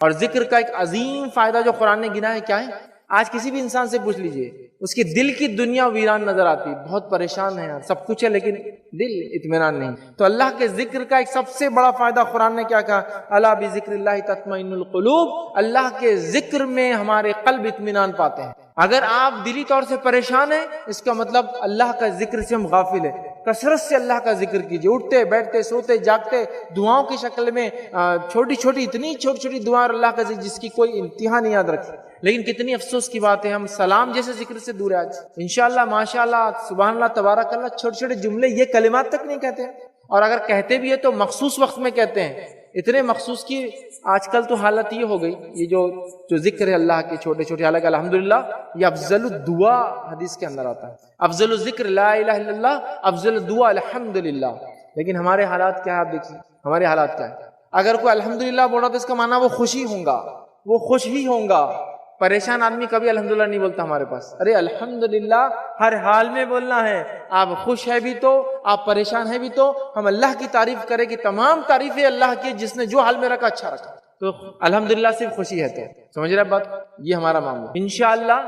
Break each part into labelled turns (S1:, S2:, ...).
S1: اور ذکر کا ایک عظیم فائدہ جو قرآن نے گنا ہے کیا ہے؟ آج کسی بھی انسان سے پوچھ لیجئے، اس کی دل کی دنیا ویران نظر آتی، بہت پریشان ہے یار، سب کچھ ہے لیکن دل اطمینان نہیں۔ تو اللہ کے ذکر کا ایک سب سے بڑا فائدہ قرآن نے کیا کہا؟ الا بذکر اللہ تطمئن القلوب، اللہ کے ذکر میں ہمارے قلب اطمینان پاتے ہیں۔ اگر آپ دلی طور سے پریشان ہیں، اس کا مطلب اللہ کا ذکر سے ہم غافل ہیں۔ کثرت سے اللہ کا ذکر کیجئے، اٹھتے بیٹھتے سوتے جاگتے، دعاؤں کی شکل میں چھوٹی چھوٹی اتنی چھوٹی چھوٹی دعا اللہ کا ذکر جس کی کوئی انتہا نہیں یاد رکھی۔ لیکن کتنی افسوس کی بات ہے، ہم سلام جیسے ذکر سے دور ہیں آج۔ انشاءاللہ ماشاءاللہ سبحان اللہ تبارک اللہ، چھوٹے چھوٹے جملے یہ کلمات تک نہیں کہتے ہیں، اور اگر کہتے بھی ہے تو مخصوص وقت میں کہتے ہیں، اتنے مخصوص کی آج کل تو حالت یہ ہو گئی، یہ جو ذکر ہے اللہ کے چھوٹے چھوٹے، حالانکہ الحمدللہ یہ افضل الدعا حدیث کے اندر آتا ہے، افضل الذکر لا الہ الا اللہ، افضل الدعا الحمدللہ۔ لیکن ہمارے حالات کیا ہے آپ دیکھیے، ہمارے حالات کیا ہے؟ اگر کوئی الحمدللہ بول رہا تو اس کا معنی وہ خوشی ہوں گا، وہ خوش ہی ہوں گا۔ پریشان آدمی کبھی الحمدللہ نہیں بولتا ہمارے پاس۔ ارے الحمدللہ ہر حال میں بولنا ہے، آپ خوش ہے بھی تو، آپ پریشان ہے بھی تو، ہم اللہ کی تعریف کریں کہ تمام تعریفیں اللہ کی جس نے جو حال میں رکھا اچھا رکھا، تو الحمدللہ صرف خوشی ہے۔ تو سمجھ رہے بات؟ یہ ہمارا معاملہ۔ انشاءاللہ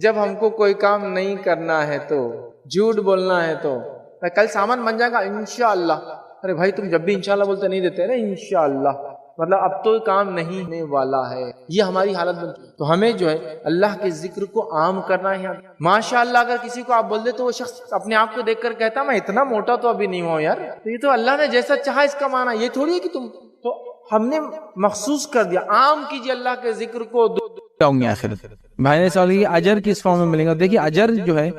S1: جب ہم کو کوئی کام نہیں کرنا ہے تو، جھوٹ بولنا ہے تو، کل سامان بن جائے گا انشاءاللہ۔ ارے بھائی تم جب بھی انشاءاللہ بولتے نہیں دیتے، ارے انشاءاللہ مطلب اب تو کام نہیں ہونے والا ہے، یہ ہماری حالت بنتی۔ تو ہمیں جو ہے اللہ کے ذکر کو عام کرنا ہے۔ ماشاءاللہ اگر کسی کو آپ بول دے تو وہ شخص اپنے آپ کو دیکھ کر کہتا میں اتنا موٹا تو ابھی نہیں ہوں یار، تو یہ تو اللہ نے جیسا چاہا اس کا معنی یہ تھوڑی ہے کہ تم، تو ہم نے مخصوص کر دیا، عام کیجیے اللہ کے ذکر کو۔
S2: گے آخرت بھائی نے سوال کیا اجر کس فارم میں ملے گا؟ دیکھیے اجر جو ہے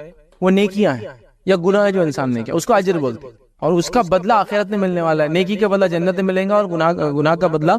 S2: وہ نیکیاں ہیں یا گناہ جو انسان نے کیا اس کو اجر بولتے ہیں، اور اس کا بدلہ آخرت میں ملنے والا ہے۔ نیکی کا بدلہ جنت میں ملے گا، اور گناہ کا بدلہ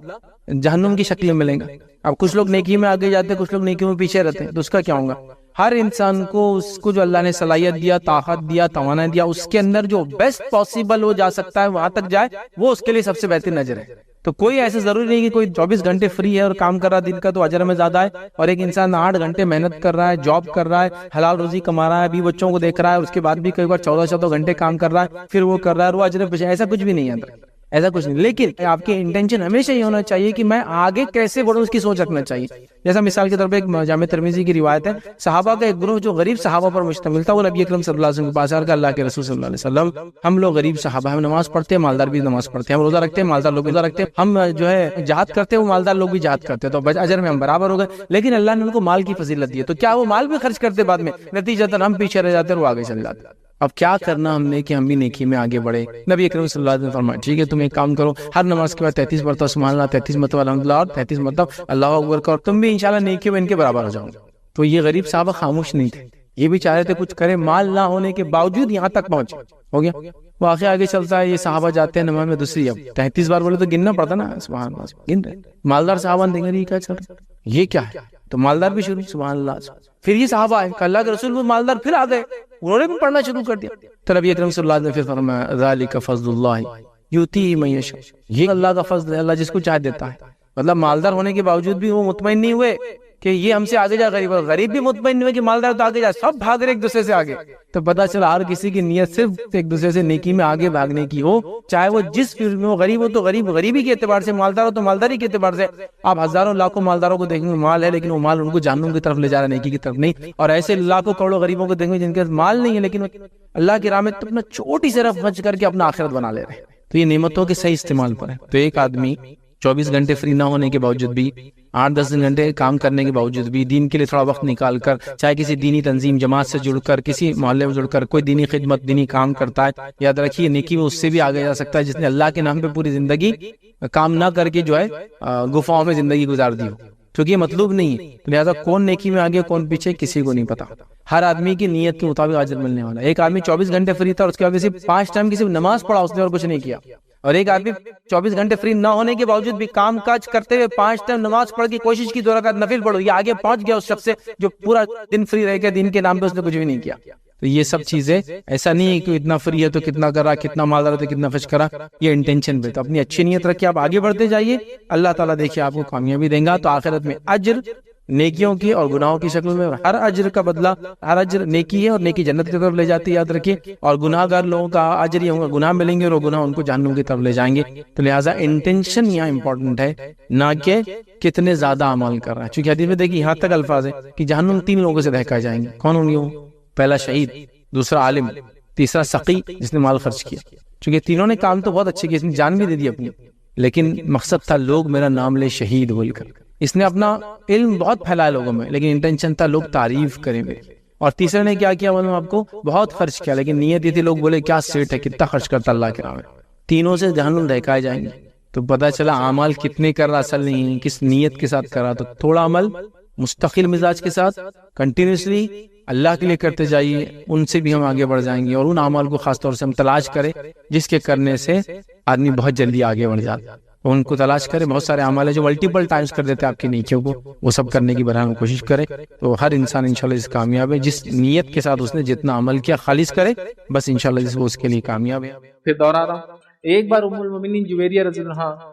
S2: جہنم کی شکل میں ملے گا۔ اب کچھ لوگ نیکی میں آگے جاتے ہیں، کچھ لوگ نیکی میں پیچھے رہتے ہیں، تو اس کا کیا ہوگا؟ ہر انسان کو اس کو جو اللہ نے صلاحیت دیا، طاقت دیا، توانائی دیا، اس کے اندر جو بیسٹ پاسبل ہو جا سکتا ہے وہاں تک جائے، وہ اس کے لیے سب سے بہترین اجر ہے۔ تو کوئی ایسا ضروری نہیں کہ کوئی 24 گھنٹے فری ہے اور کام کر رہا ہے دن کا تو اجر میں زیادہ ہے، اور ایک انسان 8 گھنٹے محنت کر رہا ہے، جاب کر رہا ہے، حلال روزی کما رہا ہے، بھی بچوں کو دیکھ رہا ہے، اور اس کے بعد بھی کئی بار 14 گھنٹے کام کر رہا ہے، پھر وہ کر رہا ہے اور وہ اجر پیچھے، ایسا کچھ بھی نہیں ہے، ایسا کچھ نہیں۔ لیکن آپ کی انٹینشن ہمیشہ یہ ہونا چاہیے کہ میں آگے کیسے بڑھوں، اس کی سوچ رکھنا چاہیے۔ جیسا مثال کے طور پہ ایک جامع ترمذی کی روایت ہے، صحابہ کا ایک گروہ جو غریب صحابہ پر مشتمل تھا، وہ نبی اکرم صلی اللہ علیہ وسلم کے پاس آیا کہ اللہ کے رسول صلی اللہ علیہ وسلم، ہم لوگ غریب صحابہ، ہم نماز پڑھتے ہیں، مالدار بھی نماز پڑھتے ہیں، ہم روزہ رکھتے ہیں، مالدار لوگ بھی روزہ رکھتے ہیں، ہم جو ہے جہاد کرتے ہیں، وہ مالدار لوگ بھی جہاد کرتے ہیں، تو اجر میں ہم برابر ہو گئے۔ لیکن اللہ نے ان کو مال کی فضیلت دی ہے، تو کیا وہ مال بھی خرچ کرتے بعد میں؟ نتیجتاً ہم پیچھے رہ جاتے ہیں اور وہ آگے چل جاتے ہیں۔ اب کیا کرنا ہم نے کہ ہم بھی نیکی میں آگے بڑھے؟ نبی اکرم صلی اللہ علیہ وسلم نے فرمایا ٹھیک ہے تم ایک کام کرو، ہر نماز کے بعد 33 مرتبہ سبحان اللہ، 33 مرتبہ الحمدللہ، اور 33 مرتبہ اللہ اکبر کا، اور تم بھی انشاءاللہ نیکی میں ان کے برابر ہو جاؤ گے۔ تو یہ غریب صحابہ خاموش نہیں تھے، یہ بھی چاہ رہے تھے کچھ کرے، مال نہ ہونے کے باوجود یہاں تک پہنچے۔ ہو گیا واقعہ آگے چلتا ہے، یہ صحابہ جاتے ہیں نماز میں دوسری، اب 33 بار بولے تو گننا پڑتا نا، سبحان اللہ گن رہے، مالدار صحابہ دیکھ رہے یہ کیا چل رہا ہے، یہ کیا ہے، تو مالدار بھی شروع، سبحان اللہ۔ پھر یہ صحابہ آئے کہ اللہ کے رسول وہ مالدار پھر آ گئے، انہوں نے بھی پڑھنا شروع کر دیا۔ تو نبی اکرم صلی اللہ علیہ وسلم نے پھر فرمایا ذالک فضل اللہ یؤتیہ من یشاء، یہ اللہ کا فضل ہے، اللہ جس کو چاہے دیتا ہے۔ مطلب مالدار ہونے کے باوجود بھی وہ مطمئن نہیں ہوئے کہ یہ ہم سے آگے جا، غریب بھی مطمئن نہیں ہوئے کہ مالدار تو آگے جا، سب بھاگ رہے ایک دوسرے سے آگے۔ تو پتا چلا ہر کسی کی نیت صرف ایک دوسرے سے نیکی میں آگے بھاگنے کی ہو، چاہے وہ جس فیلڈ میں ہو، غریب ہو تو غریبی کے اعتبار سے، مالدار ہو تو مالداری کے اعتبار سے۔ آپ ہزاروں لاکھوں مالداروں کو دیکھیں گے مال ہے، لیکن وہ مال ان کو جہنم کی طرف لے جا رہا ہے، نیکی کی طرف نہیں۔ اور ایسے لاکھوں کروڑوں غریبوں کو دیکھیں گے جن کے مال نہیں ہے لیکن اللہ کی راہ میں اپنا چھوٹی سی رف خرچ کر کے اپنا آخرت بنا لے رہے ہیں۔ تو یہ نعمتوں کے صحیح استعمال پر ہے۔ تو ایک آدمی 24 گھنٹے فری نہ ہونے کے باوجود بھی، 8-10 گھنٹے کام کرنے کے باوجود بھی، دین کے لیے تھوڑا وقت نکال کر، چاہے کسی دینی تنظیم جماعت سے جڑ کر، کسی محلے میں جڑ کر کوئی دینی خدمت، دینی کام کرتا ہے، یاد رکھیے نیکی میں اس سے بھی آگے جا سکتا ہے جس نے اللہ کے نام پہ پوری زندگی کام نہ کر کے جو ہے گفاؤں میں زندگی گزار دی ہو، کیونکہ یہ مطلوب نہیں ہے۔ لہٰذا کون نیکی میں آگے کون پیچھے کسی کو نہیں پتا، ہر آدمی کی نیت کے مطابق اجر ملنے والا ہے۔ ایک آدمی 24 گھنٹے فری تھا اور اس کے بعد صرف 5 ٹائم کی صرف نماز پڑھا اس نے اور کچھ نہیں کیا، اور ایک آدمی 24 گھنٹے فری نہ ہونے کے باوجود بھی کام کاج کرتے ہوئے 5 ٹائم نماز پڑھ کے کوشش کی 2 رکعت نفل پڑھو، یہ آگے پہنچ گیا اس شخص سے جو پورا دن فری رہ کے دین کے نام پہ اس نے کچھ بھی نہیں کیا۔ تو یہ سب چیزیں ایسا نہیں ہے کہ اتنا فری ہے تو کتنا کرا، کتنا مالدار ہے تو کتنا خرچ کرا، یہ انٹینشن پہ۔ تو اپنی اچھی نیت رکھ کے آپ آگے بڑھتے جائیے، اللہ تعالیٰ دیکھیے آپ کو کامیابی دیں گا، تو آخرت میں اجر نیکیوں کی اور گناہوں کی شکل میں. ہر اجر کا بدلہ، ہر اجر نیکی ہے اور نیکی جنت کی طرف لے جاتی ہے، یاد رکھیے. اور گناہ گار لوگوں کا اجر یہ ہوگا، گناہ ملیں گے اور وہ گناہ ان کو جہنم کی طرف لے جائیں گے. تو لہٰذا انٹینشن یہاں امپورٹنٹ ہے، نہ کہ کتنے زیادہ عمل کر رہا ہے. چونکہ حدیث میں دیکھیے یہاں تک الفاظ ہے کہ جہنم 3 لوگوں سے دہکائے جائیں گے. کون ہوں گے وہ؟ پہلا شہید، دوسرا عالم، تیسرا سقی جس نے مال خرچ کیا. چونکہ تینوں نے کام تو بہت اچھے کیے، اس نے جان بھی دے دی اپنی، لیکن مقصد تھا لوگ میرا نام لے شہید بول کر. اس نے اپنا علم بہت پھیلایا لوگوں میں، لیکن انٹینشن تھا لوگ تعریف کریں گے. اور تیسرے نے کیا کیا معلوم آپ کو؟ بہت خرچ کیا، لیکن نیت یہ تھی لوگ بولے کیا سیٹ ہے، کتنا خرچ کرتا اللہ کے نام میں. تینوں سے جہنم دہکائے جائیں گے. تو پتہ چلا اعمال کتنے کر رہا اصل نہیں، کس نیت کے ساتھ کر رہا. تو تھوڑا عمل مستقل مزاج کے ساتھ کنٹینیوسلی اللہ کے لیے کرتے جائیے، ان سے بھی ہم آگے بڑھ جائیں گے. اور ان اعمال کو خاص طور سے ہم تلاش کریں جس کے کرنے سے آدمی بہت جلدی آگے بڑھ جاتا ہے. ان کو تلاش کریں. بہت سارے اعمال ہیں جو ملٹیپل ٹائمز کر دیتے ہیں آپ کی نیکیوں کو، وہ سب کرنے کی برہم کوشش کریں. تو ہر انسان انشاءاللہ اس کامیاب ہے. جس نیت کے ساتھ اس نے جتنا عمل کیا خالص کرے، بس انشاءاللہ وہ اس کے لیے کامیاب ہے.
S1: پھر دوہرا رہا ہوں، ایک بار ام المومنین جویریہ رضی اللہ عنہا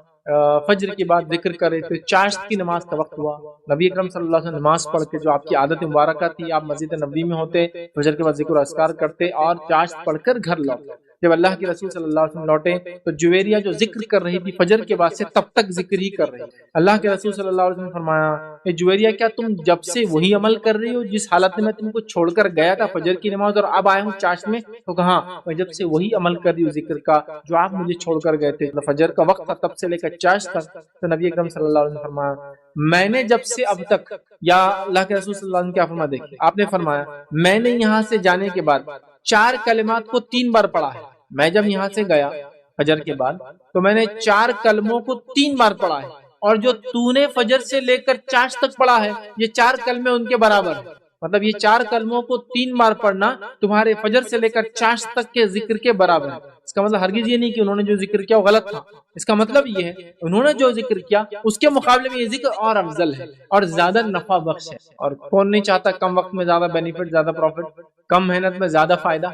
S1: فجر کے بعد ذکر کر رہے تھے. چاشت کی نماز کا وقت ہوا. نبی اکرم صلی اللہ علیہ وسلم نماز پڑھ کے، جو آپ کی عادت مبارکہ تھی، آپ مسجد نبوی میں ہوتے، فجر کے بعد ذکر و اذکار کرتے اور چاشت پڑھ کر گھر لوٹے. جب اللہ کے رسول صلی اللہ علیہ وسلم لوٹے تو جویریہ جو ذکر کر رہی تھی فجر کے بعد سے، تب تک ذکر ہی کر رہی. اللہ کے رسول صلی اللہ علیہ وسلم نے فرمایا، اے جویریہ، کیا تم جب سے وہی عمل کر رہی ہو جس حالت میں تم کو چھوڑ کر گیا تھا فجر کی نماز اور اب آیا ہوں چاشت میں؟ تو کہا میں جب سے وہی عمل کر رہی ہوں ذکر کا جو آپ مجھے چھوڑ کر گئے تھے. فجر کا وقت تھا تب سے لے کر چاشت تک. تو نبی اکرم صلی اللہ علیہ وسلم نے فرمایا، میں نے جب سے اب تک، یا اللہ کے رسول صلی اللہ علیہ وسلم کیا فرما، دیکھیں آپ نے فرمایا میں نے یہاں سے جانے کے بعد 4 کلمات کو 3 بار پڑھا ہے. میں جب یہاں سے گیا فجر کے بعد تو میں نے 4 کلموں کو 3 بار پڑھا ہے، اور جو تو نے فجر سے لے کر چاشت تک پڑھا ہے یہ 4 کلمے ان کے برابر ہیں. مطلب یہ 4 کلموں کو 3 بار پڑھنا تمہارے فجر سے لے کر چاشت تک کے ذکر کے برابر ہے. اس کا مطلب ہرگز یہ نہیں کہ انہوں نے جو ذکر کیا وہ غلط تھا. اس کا مطلب یہ ہے انہوں نے جو ذکر کیا اس کے مقابلے میں یہ ذکر اور افضل ہے اور زیادہ نفع بخش ہے. اور کون نہیں چاہتا کم وقت میں زیادہ بینیفٹ، زیادہ پروفٹ، کم محنت میں زیادہ فائدہ؟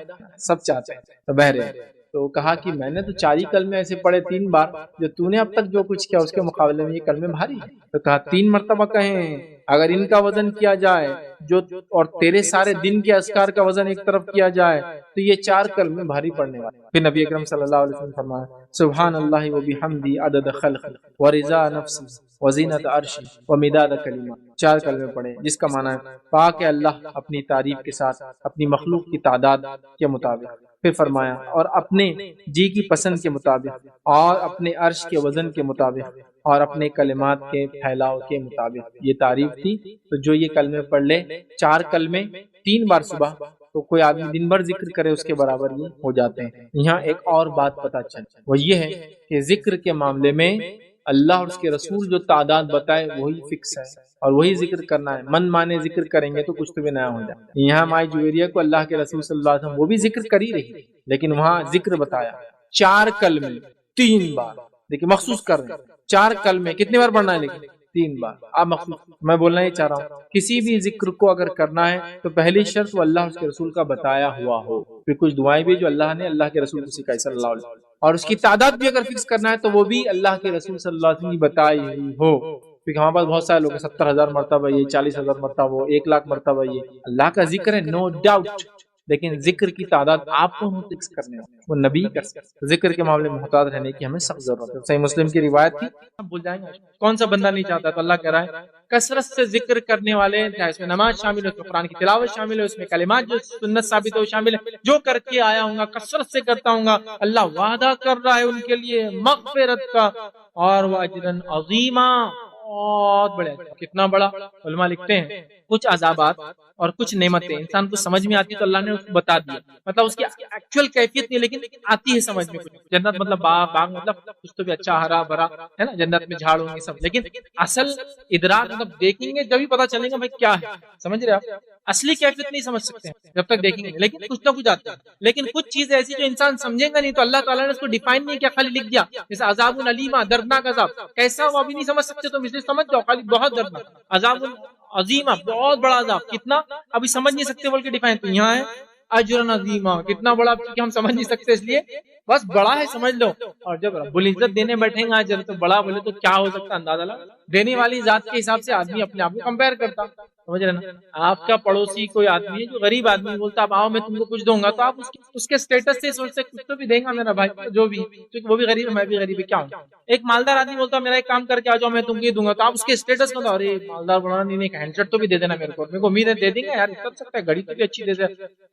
S1: سب چاہتے ہیں. تو بہرحال تو کہا کہ میں نے تو 4 ہی کلمے ایسے پڑھے 3 بار، جو تو نے اب تک جو کچھ کیا اس کے مقابلے میں یہ کلمے بھاری ہیں. تو کہا 3 مرتبہ کہیں، اگر ان کا وزن کیا جائے جو اور تیرے سارے دن کے اذکار کا وزن ایک طرف کیا جائے تو یہ 4 کلمے بھاری پڑنے والے. پھر نبی اکرم صلی اللہ علیہ وسلم فرمایا، سبحان اللہ و بحمدی عدد خلق و رضا نفسی و زینت عرشی و مداد کلمات. 4 کلمے پڑھے جس کا معنی ہے پاک ہے اللہ اپنی تعریف کے ساتھ اپنی مخلوق کی تعداد کے مطابق. پھر فرمایا اور اپنے جی کی پسند کے مطابق اور اپنے عرش کے وزن کے مطابق اور اپنے کلمات کے پھیلاؤ کے مطابق. یہ تعریف تھی. تو جو یہ کلمے پڑھ لے 4 کلمے 3 بار صبح، تو کوئی آدمی دن بھر ذکر کرے اس کے برابر یہ ہو جاتے ہیں. یہاں ایک اور بات پتہ چلتی وہ یہ ہے کہ ذکر کے معاملے میں اللہ اور اس کے رسول جو تعداد بتائے وہی فکس ہے اور وہی ذکر کرنا ہے. من مانے ذکر کریں گے تو کچھ تو بھی نیا ہو جائے. یہاں مائی جویریہ کو اللہ کے رسول صلی اللہ علیہ وسلم وہ بھی ذکر کر ہی رہی، لیکن وہاں ذکر بتایا 4 کلمے 3 بار. دیکھیں مخصوص کر رہے ہیں 4 کلمے کتنی بار پڑھنا ہے، لیکن 3 بار. آپ مخصوص، میں بولنا ہی چاہ رہا ہوں کسی بھی ذکر کو اگر کرنا ہے تو پہلی شرط وہ اللہ اس کے رسول کا بتایا ہوا ہو. پھر کچھ دعائیں بھی جو اللہ نے اللہ کے رسول کو سکھائی صلی اللہ علیہ وسلم، اور اس کی تعداد بھی اگر فکس کرنا ہے تو وہ بھی اللہ کے رسول صلی اللہ علیہ وسلم کی بتائی ہوئی ہو. کیونکہ ہمارے پاس بہت سارے لوگ ہیں 70,000 مرتبہ یہ، 40,000 مرتبہ وہ، 1,00,000 مرتبہ یہ. اللہ کا ذکر ہے نو ڈاؤٹ، لیکن ذکر کی تعداد آپ کو فکس کرنے وہ نبی کر سکتے. ذکر کے معاملے میں محتاط رہنے کی ہمیں سخت ضرورت ہے. صحیح مسلم کی روایت تھی، بھول جائیں گے کون سا بندہ نہیں چاہتا. تو اللہ کہہ رہا ہے کثرت سے ذکر کرنے والے، چاہے اس میں نماز شامل ہو، اس میں قرآن کی تلاوت شامل ہو، اس میں کلمات جو سنت ثابت ہو شامل ہے، جو کر کے آیا ہوں گا کثرت سے کرتا ہوں گا، اللہ وعدہ کر رہا ہے ان کے لیے مغفرت کا اور واجرن عظیما، بہت بڑے. کتنا بڑا؟ علماء لکھتے ہیں کچھ عذابات اور کچھ نعمتیں انسان کو سمجھ میں آتی تو اللہ نے اس کو بتا دیا. مطلب اس کی ایکچوئل کیفیت نہیں لیکن آتی ہے سمجھ میں. کچھ جنت مطلب باغ مطلب کچھ تو بھی اچھا ہرا بھرا ہے نا، جنت میں جھاڑ ہوں گے سب، لیکن اصل ادراک مطلب دیکھیں گے جبھی پتا چلے گا بھائی کیا ہے. سمجھ رہے آپ؟ اصلی کیفیت نہیں سمجھ سکتے جب تک دیکھیں گے، لیکن کچھ نہ کچھ آتا ہے. لیکن کچھ چیز ایسی جو انسان سمجھے گا نہیں تو اللہ تعالیٰ نے اس کو ڈیفائن نہیں کیا، خالی لکھ دیا. جیسے عذاب علیما، دردناک عذاب کیسا وہ ابھی نہیں سمجھ سکتے تو اسے سمجھ جاؤ خالی بہت دردناک. عذاب عظیمہ بہت بڑا عذاب، کتنا ابھی سمجھ نہیں سکتے بول کے ڈیفائن. تو یہاں ہے اجر عظیمہ، کتنا بڑا ہم سمجھ نہیں سکتے اس لیے
S3: بس بڑا ہے سمجھ لو. اور جب رب العزت دینے بیٹھیں گے اجر تو بڑا بولے تو کیا ہو سکتا ہے اندازہ لگا. دینے والی ذات کے حساب سے آدمی اپنے آپ کو کمپیئر کرتا, سمجھ رہے نا. آپ کا پڑوسی کوئی آدمی ہے جو غریب آدمی بولتا اب آؤ میں تم کو کچھ دوں گا, تو آپ اس کے اسٹیٹس سے سوچتے کچھ تو بھی دے گا میرا بھائی جو بھی, کیونکہ وہ بھی غریب ہے میں بھی غریب ہے, کیا ہوں. ایک مالدار آدمی بولتا میرا ایک کام کر کے آ جاؤ میں تم کو یہ دوں گا, تو آپ اس کے اسٹیٹس کو ارے مالدار بڑا نہیں, ایک ہینڈ سیٹ تو بھی دے دینا میرے کو امید ہے دے دیں گے یار, کر سکتا ہے گھڑی تو بھی اچھی دے دے,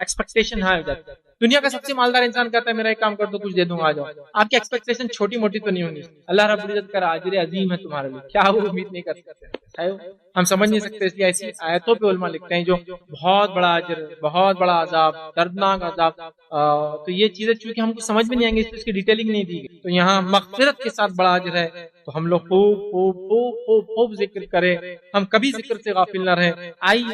S3: ایکسپیکٹیشن ہائی ہو جاتی ہے. دنیا کا سب سے مالدار انسان کہتا ہے میرا ایک کام کر دو کچھ دے دوں گا آ جاؤ. آپ کی ایکسپیکٹیشن چھوٹی موٹی تو نہیں ہونی, اللہ رب العزت کا اجر عظیم ہے تمہارے لیے, کیا وہ امید نہیں کر سکتے, ہم سمجھ نہیں سکتے. اس لیے ایسی آیتوں پہ علماء لکھتے ہیں جو بہت بڑا اجر, بہت بڑا عذاب, دردناک عذاب. تو یہ چیزیں چونکہ ہم کو سمجھ میں نہیں آئیں گی, اس کی ڈیٹیلنگ نہیں دی گئی, تو یہاں مغفرت کے ساتھ بڑا اجر ہے. تو ہم لوگ خوب خوب خوب خوب خوب ذکر کریں, ہم کبھی ذکر سے غافل نہ رہیں. آئی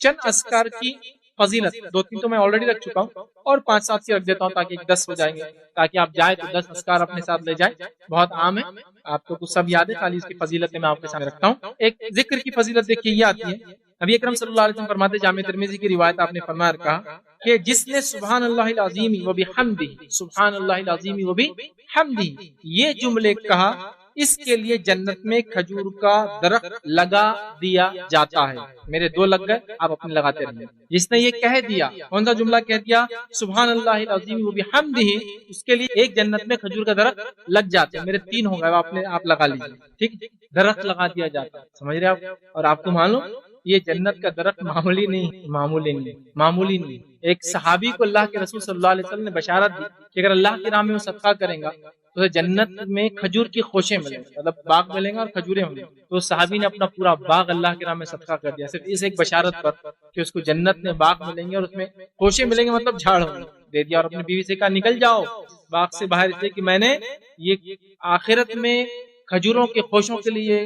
S3: چند اذکار کی فضیلت, 2-3 تو میں آلریڈی رکھ چکا ہوں, اور 5-7 کی رکھ دیتا ہوں تاکہ 10 ہو جائیں گے, تاکہ آپ جائیں تو 10 اذکار اپنے ساتھ لے جائیں. بہت عام ہے, آپ کو کچھ سب یاد ہے, خالی اس کی فضیلتیں میں آپ کے سامنے رکھتا ہوں. ایک ذکر کی فضیلت دیکھیے یہ آتی ہے, نبی اکرم صلی اللہ علیہ وسلم فرماتے, جامع ترمذی کی روایت, آپ نے فرمایا کہا کہ جس نے سبحان اللہ العظیم و بحمدہ, سبحان اللہ العظیم و بحمدہ یہ جملے کہا, اس کے لیے جنت میں کھجور کا درخت لگا دیا جاتا ہے. میرے 2 لگ گئے, آپ اپنے لگاتے رہیں. جس نے یہ کہہ دیا, کون سا جملہ کہہ دیا, سبحان اللہ العظیم و بحمدہ, اس کے لیے ایک جنت میں کھجور کا درخت لگ جاتا ہے. میرے 3 ہو گئے, آپ لگا لیجیے, ٹھیک, درخت لگا دیا جاتا ہے, سمجھ رہے آپ. اور آپ کو معلوم یہ جنت کا درخت معمولی نہیں, معمولی نہیں. ایک صحابی کو اللہ کے رسول صلی اللہ علیہ وسلم نے بشارت دی کہ اگر اللہ کی راہ میں وہ صدقہ کریں گا تو جنت میں کھجور کی خوشیں ملیں گی, مطلب باغ ملیں گا اور کھجوریں ملیں گی. تو صحابی نے اپنا پورا باغ اللہ کی راہ میں صدقہ کر دیا, صرف اس ایک بشارت پر کہ اس کو جنت میں باغ ملیں گے اور اس میں خوشیں ملیں گے, مطلب جھاڑ دے دیا. اور اپنی بیوی سے کہا نکل جاؤ باغ سے باہر, اس لیے کہ میں نے یہ آخرت میں کھجوروں کے خوشوں کے لیے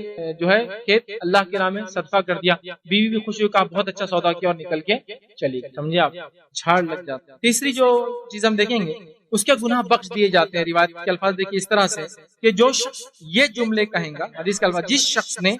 S3: جو ہے کھیت اللہ کی راہ میں صدقہ کر دیا. بیوی بھی خوشی ہوئی, کہا بہت اچھا سودا کیا, اور نکل کے چلی گئی. سمجھے آپ, جھاڑ لگ جاتا. تیسری جو چیز ہم دیکھیں گے, اس کے گناہ بخش دیے جاتے ہیں. روایت کے الفاظ دیکھیے اس طرح سے کہ جو شخص یہ جملے کہیں گا, حدیث کے الفاظ, جس شخص نے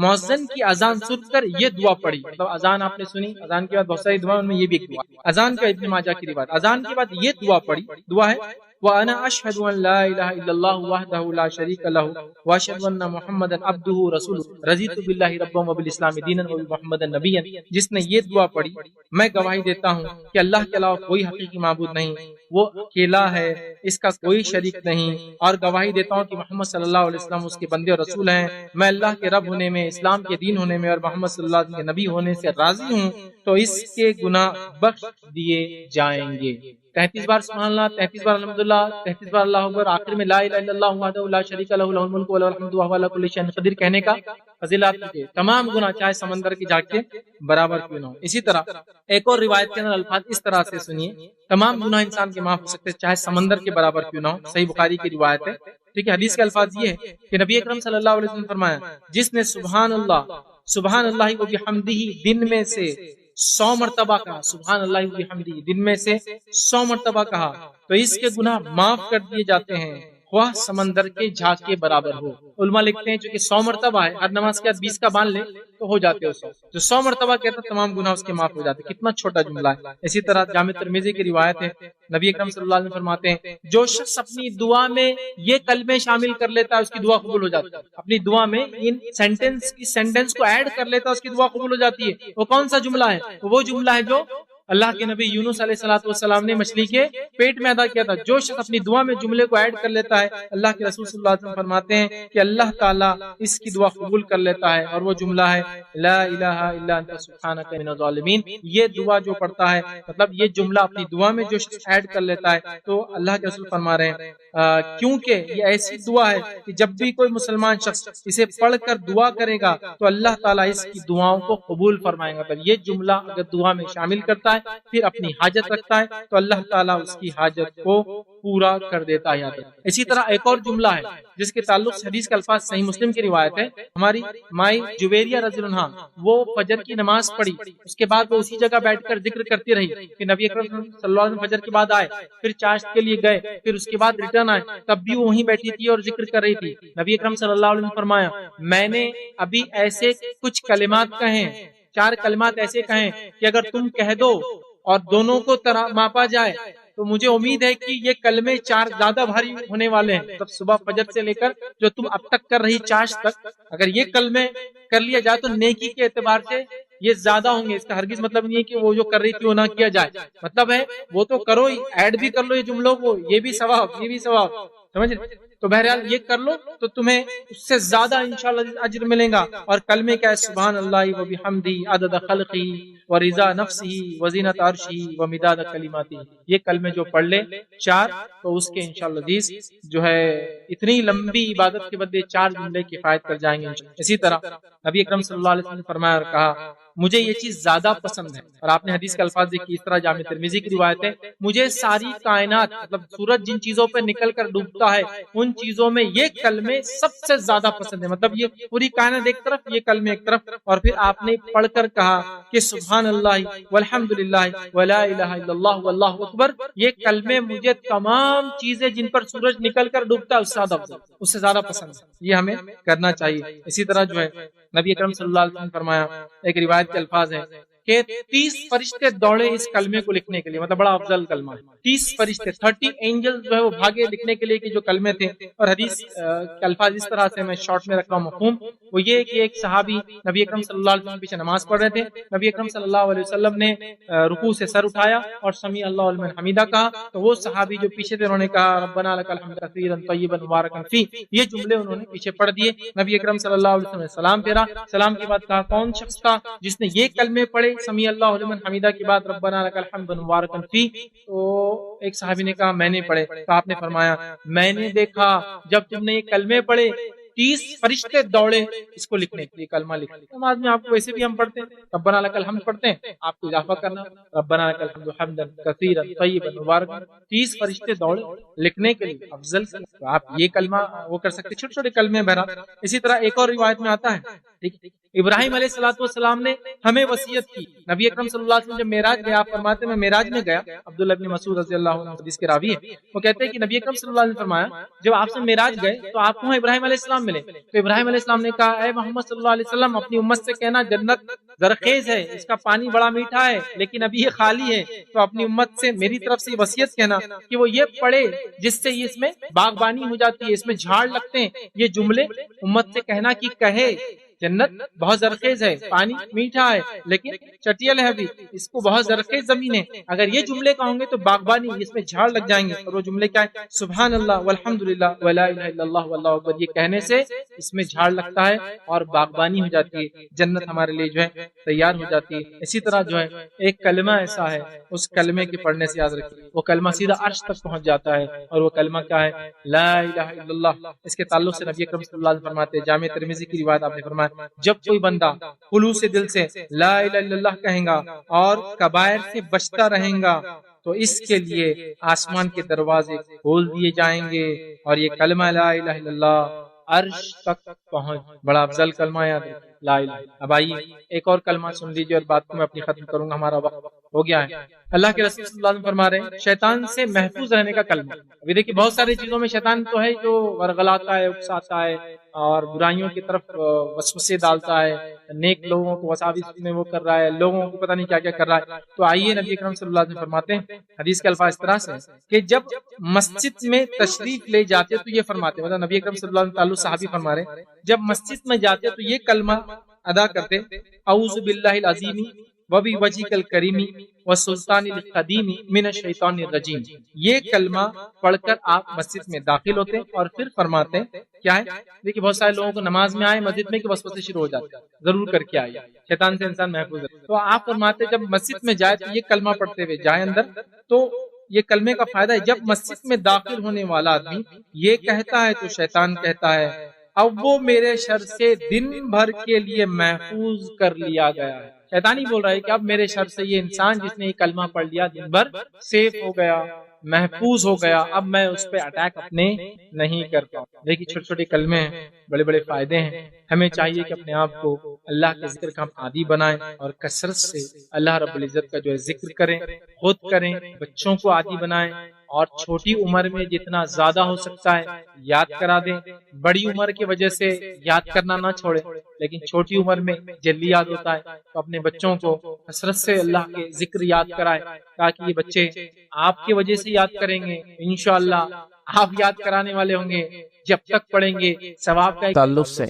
S3: مؤذن کی اذان سن کر یہ دعا پڑھی, مطلب اذان آپ نے سنی, اذان کے بعد بہت ساری دعا, ان میں یہ بھی ایک دعا, اذان کا ابن ماجہ کی روایت, اذان کے بعد یہ دعا پڑھی, دعا ہے وَأَنَا أَشْهَدُ أَن لَا إِلَهَ إِلَّا اللَّهُ وَحْدَهُ لَا شَرِيكَ لَهُ وَأَشْهَدُ أَنَّ مُحَمَّدًا عَبْدُهُ وَرَسُولُهُ رَضِيتُ بِاللَّهِ رَبًّا وَبِالْإِسْلَامِ دِينًا وَبِمُحَمَّدٍ نَبِيًّا. جس نے یہ دعا پڑھی, میں گواہی دیتا ہوں کہ اللہ کے علاوہ کوئی حقیقی معبود نہیں, وہ اکیلا ہے, اس کا کوئی شریک نہیں, اور گواہی دیتا ہوں کہ محمد صلی اللہ علیہ وسلم اس کے بندے اور رسول ہیں. میں اللہ کے رب ہونے میں, اسلام کے دین ہونے میں, اور محمد صلی اللہ علیہ وسلم کے نبی ہونے سے راضی ہوں, تو اس کے گناہ بخش دیے جائیں گے. 33 بار سبحان اللہ, 33 بار الحمدللہ, 33 بار اللہ اکبر, آخر میں لا الہ الا اللہ وحدہ لا شریک لہ لہ الملک و لہ الحمد وہو علی کل شیء قدیر کہنے کا فضیلت ہے. تمام گناہ چاہے سمندر کی جھاگ کے برابر کیوں نہ ہو. اسی طرح ایک اور روایت کے اندر الفاظ اس طرح سے سنیے, تمام گناہ انسان کے معاف ہو سکتے ہیں چاہے سمندر کے برابر کیوں نہ ہو. صحیح بخاری کی روایت ہے, ٹھیک ہے. حدیث کے الفاظ یہ ہے کہ نبی اکرم صلی اللہ علیہ وسلم فرمایا, جس نے سبحان اللہ و بحمدہ دن میں سے 100 مرتبہ کہا, سبحان اللہ و بحمدہ دن میں سے 100 مرتبہ کہا, تو اس کے گناہ معاف کر دیے جاتے ہیں, خواہ سمندر کے جھاگ کے برابر ہو. علماء لکھتے ہیں چونکہ 100 مرتبہ ہے, ہر نماز کے بعد 20 کا باندھ لے تو ہو جاتے ہیں 100, جو 100 مرتبہ کہتا ہے تمام گناہ اس کے معاف ہو جاتے ہیں. کتنا چھوٹا جملہ ہے. اسی طرح جامع ترمذی کی روایت ہے, نبی اکرم صلی اللہ علیہ وسلم فرماتے ہیں, جو شخص اپنی دعا میں یہ کلمے شامل کر لیتا ہے اس کی دعا قبول ہو جاتی ہے. اپنی دعا میں ان سینٹنس کو ایڈ کر لیتا ہے, اس کی دعا قبول ہو جاتی ہے. وہ کون سا جملہ ہے؟ وہ جملہ ہے جو اللہ کے نبی یونس علیہ السلام نے مچھلی کے پیٹ میں ادا کیا تھا. جو شخص اپنی دعا میں جملے کو ایڈ کر لیتا ہے, اللہ کے رسول صلی اللہ علیہ وسلم فرماتے ہیں کہ اللہ تعالیٰ اس کی دعا قبول کر لیتا ہے, اور وہ جملہ ہے لا الہ الا انت سبحانک من الظالمین. یہ دعا جو پڑھتا ہے, مطلب یہ جملہ اپنی دعا میں جو شخص ایڈ کر لیتا ہے, تو اللہ کے رسول فرما رہے ہیں کیونکہ یہ ایسی دعا ہے کہ جب بھی کوئی مسلمان شخص اسے پڑھ کر دعا کرے گا تو اللہ تعالیٰ اس کی دعاؤں کو قبول فرمائے گا. تو یہ جملہ اگر دعا میں شامل کرتا ہے, پھر اپنی حاجت رکھتا ہے, تو اللہ تعالیٰ اس کی حاجت کو پورا کر دیتا ہے. اسی طرح ایک اور جملہ ہے جس کے تعلق سے حدیث کے الفاظ صحیح مسلم کی روایت ہے. ہماری مائی جویریہ رضی اللہ عنہا وہ فجر کی نماز پڑھی, اس کے بعد وہ اسی جگہ بیٹھ کر ذکر کرتی رہی کہ نبی اکرم صلی اللہ علیہ وسلم فجر کے بعد آئے, پھر چاشت کے لیے گئے, پھر اس کے بعد ریٹرن آئے, تب بھی وہ وہیں بیٹھی تھی اور ذکر کر رہی تھی. نبی اکرم صلی اللہ علیہ وسلم فرمایا, میں نے ابھی ایسے کچھ کلمات کہیں, 4 کلمات ایسے کہیں کہ اگر تم کہہ دو اور دونوں کو ماپا جائے تو مجھے امید ہے کہ یہ کلمے 4 زیادہ بھاری ہونے والے ہیں. مطلب صبح فجر سے لے کر جو تم اب تک کر رہی چاش تک، اگر یہ کلمے کر لیا جائے تو نیکی کے اعتبار سے یہ زیادہ ہوں گے. اس کا ہرگز مطلب نہیں ہے کہ وہ جو کر رہی تھی وہ نہ کیا جائے، مطلب ہے وہ تو کرو ہی، ایڈ بھی کر لو یہ جملوں کو، یہ بھی ثواب یہ بھی ثواب، سمجھ رہے؟ تو بہرحال یہ کر لو تو تمہیں اس سے زیادہ انشاءاللہ اجر ملے گا. اور کلمے کیا ہے؟ سبحان اللہ و بحمدہ عدد خلقہ و رضا نفسہ و زینت عرشہ و مداد کلماتہ. یہ کلمے جو پڑھ لے 4 تو اس کے انشاءاللہ عزیز جو ہے اتنی لمبی عبادت کے بدلے 4 جملے کفایت کر جائیں گے. اسی طرح نبی اکرم صلی اللہ علیہ وسلم نے فرمایا اور کہا مجھے یہ چیز زیادہ پسند ہے. اور آپ نے حدیث کے الفاظ دیکھی، اس طرح جامع ترمذی کی روایت ہے، مجھے ساری کائنات مطلب سورج جن چیزوں پہ نکل کر ڈوبتا ہے ان چیزوں میں یہ کلمے سب سے زیادہ پسند ہے. مطلب یہ پوری کائنات ایک طرف، یہ کلمے ایک طرف. اور پھر آپ نے پڑھ کر کہا کہ سبحان اللہ والحمد للہ ولا الہ الا اللہ واللہ اکبر. یہ کلمے مجھے تمام چیزیں جن پر سورج نکل کر ڈوبتا ہے اس سے زیادہ افضل، اس سے زیادہ پسند ہے. یہ ہمیں کرنا چاہیے. اسی طرح جو ہے نبی اکرم صلی اللہ علیہ وسلم نے فرمایا، ایک روایت کے الفاظ ہیں کہ 30 فرشتے دوڑے اس کلمے کو لکھنے کے لیے. مطلب بڑا افضل کلمہ ہے. 30 فرشتے 30 اینجل جو ہے وہ بھاگے لکھنے کے لیے کہ جو کلمے تھے. اور حدیث کے الفاظ اس طرح سے میں شارٹ میں رکھ رہا ہوں مفہوم، وہ یہ کہ ایک صحابی نبی اکرم صلی اللہ علیہ وسلم پیچھے نماز پڑھ رہے تھے. نبی اکرم صلی اللہ علیہ وسلم نے رکوع سے سر اٹھایا اور سمیع اللہ لمن حمیدہ کہا. تو وہ صحابی جو پیچھے تھے انہوں نے کہا ربنا لک الحمد کثیرا طیبا مبارکا فی. یہ جملے انہوں نے پیچھے پڑھ دیے. نبی اکرم صلی اللہ علیہ وسلم نے سلام پھیرا. سلام کے بعد کہا کون شخص تھا جس نے یہ کلمے پڑھے سمیع اللہ لمن حمیدہ کے بعد ربنا لک الحمد مبارکا فی؟ تو ایک صحابی نے کہا میں نے پڑھے. تو آپ نے فرمایا میں نے دیکھا جب تم نے یہ کلمے پڑھے 30 فرشتے دوڑے اس کو لکھنے کے لیے، کلمہ لکھنے. نماز میں آپ کو ویسے بھی ہم پڑھتے ہیں ربنا لک الحمد پڑھتے ہیں، آپ کو اضافہ کرنا ربنا لک الحمد حمدا کثیرا طیبا مبارکا. 30 فرشتے دوڑے لکھنے کے لیے افضل سے. تو آپ یہ کلمہ وہ کر سکتے، چھوٹے چھوٹے کلمے بہرحال. اسی طرح ایک اور روایت میں آتا ہے ابراہیم علیہ السلام نے ہمیں وصیت کی. نبی اکرم صلی اللہ علیہ وسلم جب معراج گیا، آپ فرماتے ہیں میں معراج میں گیا. عبداللہ بن مسعود رضی اللہ عنہ حدیث کے راوی ہیں، وہ کہتے ہیں کہ نبی اکرم صلی اللہ علیہ وسلم نے فرمایا جب آپ سے معراج گئے تو آپ کو وہاں ابراہیم علیہ السلام ملے. تو ابراہیم علیہ السلام نے کہا اے محمد صلی اللہ علیہ وسلم اپنی امت سے کہنا جنت زرخیز ہے، اس کا پانی بڑا میٹھا ہے لیکن ابھی یہ خالی ہے. تو اپنی امت سے میری طرف سے وصیت کہنا کہ وہ یہ پڑھے جس سے اس میں باغبانی ہو جاتی ہے، اس میں جھاڑ لگتے ہیں. یہ جملے امت سے کہنا کہ کہے جنت بہت زرخیز ہے، پانی میٹھا ہے لیکن چٹیل ہے، ابھی اس کو بہت زرخیز زمین ہے. اگر یہ جملے کہوں گے تو باغبانی اس میں جھاڑ لگ جائیں گے. اور وہ جملے کیا ہے؟ سبحان اللہ والحمد للہ ولا الہ الا اللہ واللہ اکبر. یہ کہنے سے اس میں جھاڑ لگتا ہے اور باغبانی ہو جاتی ہے، جنت ہمارے لیے جو ہے تیار ہو جاتی ہے. اسی طرح جو ہے ایک کلمہ ایسا ہے اس کلمے کے پڑھنے سے یاد رکھیے وہ کلمہ سیدھا عرش تک پہنچ جاتا ہے. اور وہ کلمہ کیا ہے؟ لا الہ الا اللہ. اس کے تعلق سے نبی اکرم صلی اللہ علیہ وسلم فرماتے ہیں، جامع ترمذی کی روایت آپ نے فرمایا جب کوئی بندہ خلوص دل سے لا الہ الا اللہ کہیں گا اور کبائر سے بچتا رہے گا تو اس کے لیے آسمان کے دروازے کھول دیے جائیں گے اور یہ کلمہ لا الہ الا اللہ عرش تک پہنچ. بڑا افضل کلمہ یاد ہے لا الہ. اب آئیے ایک اور کلمہ سن لیجیے اور بات کو میں اپنی ختم کروں گا، ہمارا وقت ہو گیا ہے. اللہ کے رسول صلی اللہ علیہ وسلم فرما رہے ہیں شیطان سے محفوظ رہنے کا کلمہ. ابھی دیکھیے بہت ساری چیزوں میں شیطان تو ہے جو ورغلاتا ہے، اکساتا ہے اور برائیوں کی طرف وسوسے ڈالتا ہے، نیک لوگوں کو وساوس میں وہ کر رہا ہے، لوگوں کو پتہ نہیں کیا کیا کر رہا ہے. تو آئیے نبی اکرم صلی اللہ علیہ وسلم فرماتے ہیں حدیث کے الفاظ اس طرح سے کہ جب مسجد میں تشریف لے جاتے تو یہ فرماتے، مطلب نبی اکرم صلی اللہ علیہ وسلم تعلق صحابی فرما رہے ہیں جب مسجد میں جاتے تو یہ کلمہ ادا کرتے اعوذ باللہ العظیم وبوجہک الکریم والسلطان القدیم من الشیطان الرجیم. یہ کلمہ پڑھ کر آپ مسجد میں داخل ہوتے اور پھر فرماتے کیا ہے؟ دیکھیے بہت سارے لوگوں کو نماز میں آئے مسجد میں کہ وسوسے شروع ہو جاتے ہیں، ضرور کر کے آئیے، شیطان سے انسان محفوظ ہے. تو آپ فرماتے جب مسجد میں جائے تو یہ کلمہ پڑھتے ہوئے جائے اندر. تو یہ کلمے کا فائدہ ہے جب مسجد میں داخل ہونے والا آدمی یہ کہتا ہے تو شیطان کہتا ہے اب وہ میرے شر سے دن بھر کے لیے محفوظ کر لیا گیا ہے. شیطان ہی بول رہا ہے کہ اب میرے شر سے یہ انسان جس نے یہ کلمہ پڑھ لیا دن بھر سیف ہو گیا، محفوظ ہو گیا، اب میں اس پہ اٹیک اپنے نہیں کر پاؤں. دیکھیے چھوٹے چھوٹے کلمے ہیں، بڑے بڑے فائدے ہیں. ہمیں چاہیے کہ اپنے آپ کو اللہ کے ذکر کا ہم عادی بنائیں اور کثرت سے اللہ رب العزت کا جو ہے ذکر کریں، خود کریں، بچوں کو عادی بنائیں اور چھوٹی عمر میں جتنا زیادہ ہو سکتا ہے یاد کرا دیں. بڑی عمر کی وجہ سے یاد کرنا نہ چھوڑیں، لیکن چھوٹی عمر میں جلدی یاد ہوتا ہے تو اپنے بچوں کو حسرت سے اللہ کے ذکر یاد کرائے تاکہ یہ بچے آپ کی وجہ سے یاد کریں گے. انشاءاللہ آپ یاد کرانے والے ہوں گے، جب تک پڑھیں گے ثواب کا
S2: تعلق سے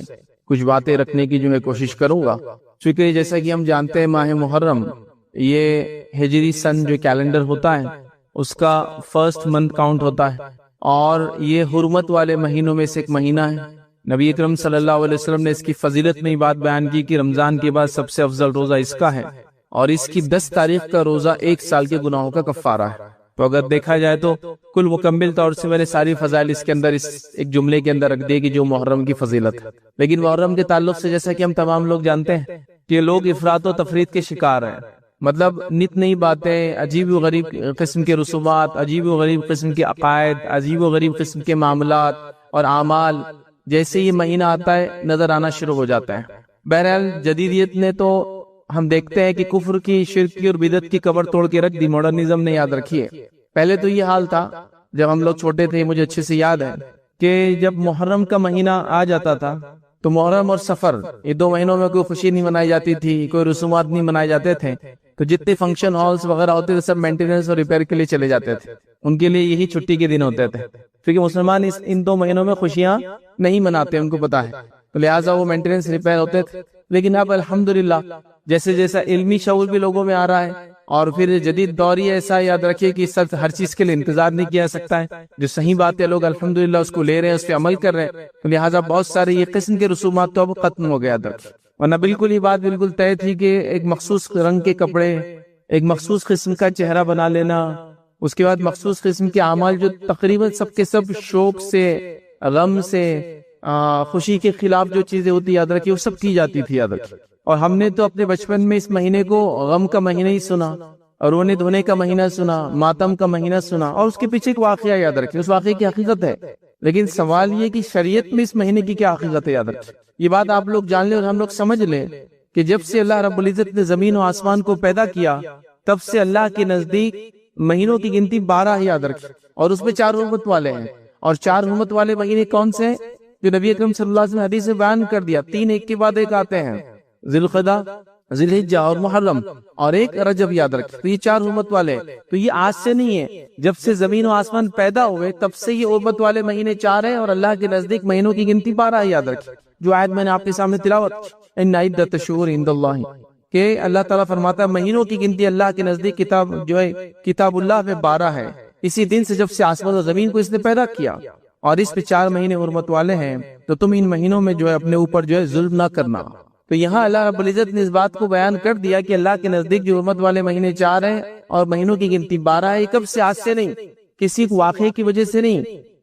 S2: کچھ باتیں رکھنے کی جو میں کوشش کروں گا. چونکہ جیسا کہ ہم جانتے ہیں ماہ محرم یہ ہجری سن جو کیلنڈر ہوتا ہے اس کا فرسٹ منتھ کاؤنٹ ہوتا ہے، اور یہ حرمت والے مہینوں میں سے ایک مہینہ ہے. نبی اکرم صلی اللہ علیہ وسلم نے اس کی فضیلت میں بات بیان کی کہ رمضان کے بعد سب سے افضل روزہ اس کا ہے، اور اس کی 10 تاریخ کا روزہ 1 سال کے گناہوں کا کفارہ ہے. تو اگر دیکھا جائے تو کل مکمل طور سے میں نے ساری فضائل اس کے اندر اس ایک جملے کے اندر رکھ دی کہ جو محرم کی فضیلت ہے. لیکن محرم کے تعلق سے جیسا کہ ہم تمام لوگ جانتے ہیں کہ لوگ افراط و تفریط کے شکار ہیں. مطلب نت نئی باتیں، عجیب و غریب قسم کے رسومات، عجیب و غریب قسم کے عقائد، عجیب و غریب قسم کے معاملات اور اعمال جیسے یہ مہینہ آتا ہے نظر آنا شروع ہو جاتا ہے. بہرحال جدیدیت نے تو ہم دیکھتے ہیں کہ کفر کی، شرک کی اور بدعت کی قبر توڑ کے رکھ دی. ماڈرنزم نے یاد رکھی ہے. پہلے تو یہ حال تھا جب ہم لوگ چھوٹے تھے، مجھے اچھے سے یاد ہے کہ جب محرم کا مہینہ آ جاتا تھا تو محرم اور سفر یہ 2 مہینوں میں کوئی خوشی نہیں منائی جاتی تھی، کوئی رسومات نہیں منائے جاتے تھے. تو جتنے فنکشن ہالز وغیرہ ہوتے تھے سب مینٹیننس اور ریپیئر کے لیے چلے جاتے تھے. ان کے لیے یہی چھٹی کے دن ہوتے تھے، کیونکہ مسلمان ان 2 مہینوں میں خوشیاں نہیں مناتے، ان کو پتا ہے، تو لہٰذا وہ مینٹیننس ریپیئر ہوتے تھے. لیکن اب الحمدللہ جیسے جیسا علمی شعور بھی لوگوں میں آ رہا ہے، اور پھر جدید دور ہی ایسا یاد رکھیے کہ سب ہر چیز کے لیے انتظار نہیں کیا سکتا ہے. جو صحیح بات ہے لوگ الحمدللہ اس کو لے رہے ہیں، اس پہ عمل کر رہے ہیں. تو لہٰذا بہت سارے یہ قسم کے رسومات تو اب ختم ہو گیا تھا، ورنہ بالکل یہ بات بالکل طے تھی کہ ایک مخصوص رنگ کے کپڑے، ایک مخصوص قسم کا چہرہ بنا لینا، اس کے بعد مخصوص قسم کے اعمال جو تقریباً سب کے سب شوق سے، غم سے، خوشی کے خلاف جو چیزیں ہوتی یاد رکھیے وہ سب کی جاتی تھی یاد رکھیے. اور ہم نے تو اپنے بچپن میں اس مہینے کو غم کا مہینہ ہی سنا، اور رونے دھونے کا مہینہ سنا، ماتم کا مہینہ سنا، اور اس کے پیچھے ایک واقعہ یاد رکھیں، اس واقعے کی حقیقت ہے. لیکن سوال یہ کہ شریعت میں اس مہینے کی کیا حقیقت ہے یاد رکھیں. یہ بات آپ لوگ جان لیں اور ہم لوگ سمجھ لیں کہ جب سے اللہ رب العزت نے زمین و آسمان کو پیدا کیا تب سے اللہ کے نزدیک مہینوں کی گنتی 12 ہے یاد رکھیں، اور اس میں 4 حرمت والے ہیں. اور 4 حرمت والے مہینے کون سے ہیں جو نبی اکرم صلی اللہ علیہ وسلم نے حدیث میں بیان کر دیا؟ 3 ایک کے بعد ایک آتے ہیں، ذی القعدہ، ذی الحجہ اور محرم، اور ایک رجب یاد رکھیں. تو یہ 4 حرمت والے. تو یہ آج سے نہیں ہے، جب سے زمین و آسمان پیدا ہوئے تب سے یہ حرمت والے مہینے 4 ہیں، اور اللہ کے نزدیک مہینوں کی گنتی 12 ہے یاد رکھیں. جو آیت میں نے آپ کے سامنے تلاوت ان عدۃ الشہور عند اللہ، کہ اللہ تعالیٰ فرماتا ہے مہینوں کی گنتی اللہ کے نزدیک کتاب جو ہے کتاب اللہ میں 12 ہے، اسی دن سے جب سے آسمان و زمین کو اس نے پیدا کیا، اور اس پہ 4 مہینے حرمت والے ہیں. تو تم ان مہینوں میں جو ہے اپنے اوپر جو ہے ظلم نہ کرنا. تو یہاں اللہ رب العزت نے اس بات کو بیان کر دیا کہ اللہ کے نزدیک جو حرمت والے مہینے 4 ہیں اور مہینوں کی گنتی 12 ہے. یہ کب سے؟ آج سے نہیں، کسی واقعے کی وجہ سے نہیں،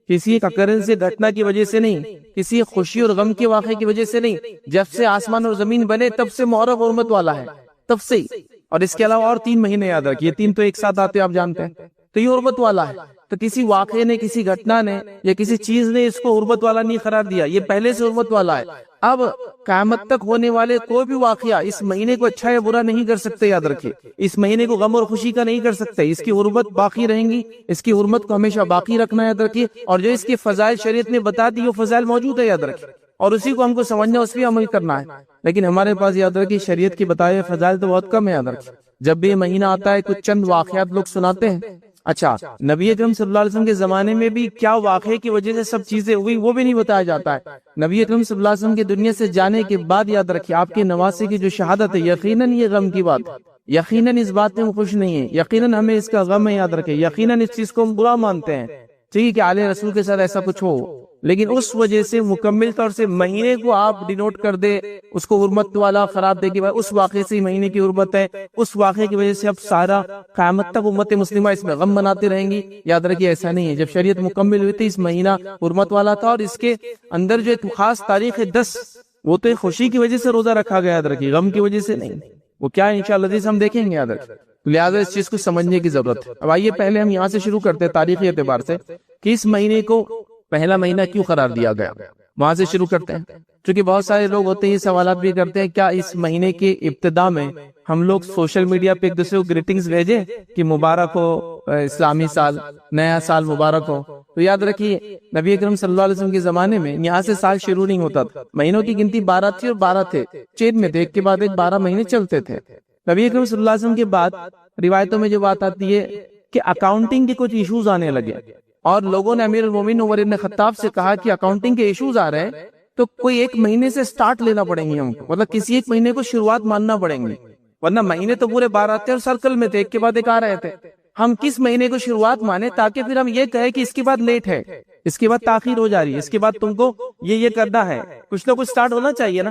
S2: کسی ایک اکرنس سے گھٹنا کی وجہ سے نہیں، کسی خوشی اور غم کے واقعے کی وجہ سے نہیں. جب سے آسمان اور زمین بنے تب سے محرم حرمت والا ہے، تب سے. اور اس کے علاوہ اور 3 مہینے یاد رکھیے، 3 تو ایک ساتھ آتے آپ جانتے ہیں. تو یہ حرمت والا ہے. تو کسی واقعے نے، کسی گھٹنا نے یا کسی چیز نے اس کو حرمت والا نہیں قرار دیا، یہ پہلے سے حرمت والا ہے. اب قیامت تک ہونے والے کوئی بھی واقعہ اس مہینے کو اچھا یا برا نہیں کر سکتے یاد رکھیے. اس مہینے کو غم اور خوشی کا نہیں کر سکتے، اس کی حرمت باقی رہیں گی، اس کی حرمت کو ہمیشہ باقی رکھنا یاد رکھیے. اور جو اس کے فضائل شریعت نے بتا دی وہ فضائل موجود ہے یاد رکھیے، اور اسی کو ہم کو سمجھنا، اس پہ عمل کرنا ہے. لیکن ہمارے پاس یاد رکھیے شریعت کی بتائے فضائل تو بہت کم ہے یاد رکھیے. جب بھی یہ مہینہ آتا ہے کچھ چند واقعات لوگ سناتے ہیں. اچھا، نبی اکرم صلی اللہ علیہ وسلم کے زمانے میں بھی کیا واقعے کی وجہ سے سب چیزیں ہوئی وہ بھی نہیں بتایا جاتا ہے. نبی اکرم صلی اللہ علیہ وسلم کے دنیا سے جانے کے بعد یاد رکھیے آپ کے نواسے کی جو شہادت ہے، یقیناً یہ غم کی بات ہے، یقیناً اس بات میں خوش نہیں ہے، یقیناً ہمیں اس کا غم ہے یاد رکھے، یقیناً اس چیز کو ہم برا مانتے ہیں. ٹھیک ہے، آلِ رسول کے ساتھ ایسا کچھ ہو، لیکن اس وجہ سے مکمل طور سے مہینے کو آپ ڈینوٹ کر دے، اس کو حرمت والا قرار دے کہ اس واقعے سے مہینے کی حرمت ہے، اس واقعے کی وجہ سے اب سارا قیامت تک امت مسلمہ اس میں غم مناتے رہیں گی. یاد رکھیے ایسا نہیں ہے. جب شریعت مکمل ہوئی تھی اس مہینہ حرمت والا تھا، اور اس کے اندر جو ایک خاص تاریخ ہے 10، وہ تو خوشی کی وجہ سے روزہ رکھا گیا یاد رکھیے، غم کی وجہ سے نہیں. وہ کیا ہے انشاءاللہ ہم دیکھیں گے یاد رکھیے. لہٰذا اس چیز کو سمجھنے کی ضرورت ہے. اب آئیے پہلے ہم یہاں سے شروع کرتے ہیں تاریخی اعتبار سے کہ اس مہینے کو پہلا مہینہ کیوں قرار دیا گیا. وہاں سے شروع کرتے ہیں. چونکہ بہت سارے لوگ ہوتے ہیں یہ سوالات بھی کرتے ہیں کیا اس مہینے کے ابتدا میں ہم لوگ سوشل میڈیا پہ ایک دوسرے کو گریٹنگز بھیجیں کہ مبارک ہو اسلامی سال، نیا سال مبارک ہو. تو یاد رکھیے نبی اکرم صلی اللہ علیہ وسلم کے زمانے میں یہاں سے سال شروع نہیں ہوتا تھا. مہینوں کی گنتی 12 تھی اور 12 تھے، چین میں تھے، ایک کے بعد ایک 12 مہینے چلتے تھے. نبی اکرم صلی اللہ علیہ وسلم کے بعد روایتوں میں جو بات آتی ہے کہ اکاؤنٹنگ کے کچھ ایشوز آنے لگے اور لوگوں نے امیر المومنین عمر بن خطاب سے کہا کہ اکاؤنٹنگ کے ایشوز آ رہے ہیں تو کوئی ایک مہینے سے سٹارٹ لینا پڑیں گے ہم کو، مطلب کسی ایک مہینے کو شروعات ماننا پڑیں گے، ورنہ مہینے تو پورے 12 تھے اور سرکل میں تھے، ایک کے بعد ایک آ رہے تھے. ہم کس مہینے کو شروعات مانے تاکہ پھر ہم یہ کہیں کہ اس کے بعد لیٹ ہے، اس کے بعد تاخیر ہو جا رہی ہے، اس کے بعد تم کو یہ کرنا ہے، کچھ نہ کچھ سٹارٹ ہونا چاہیے نا.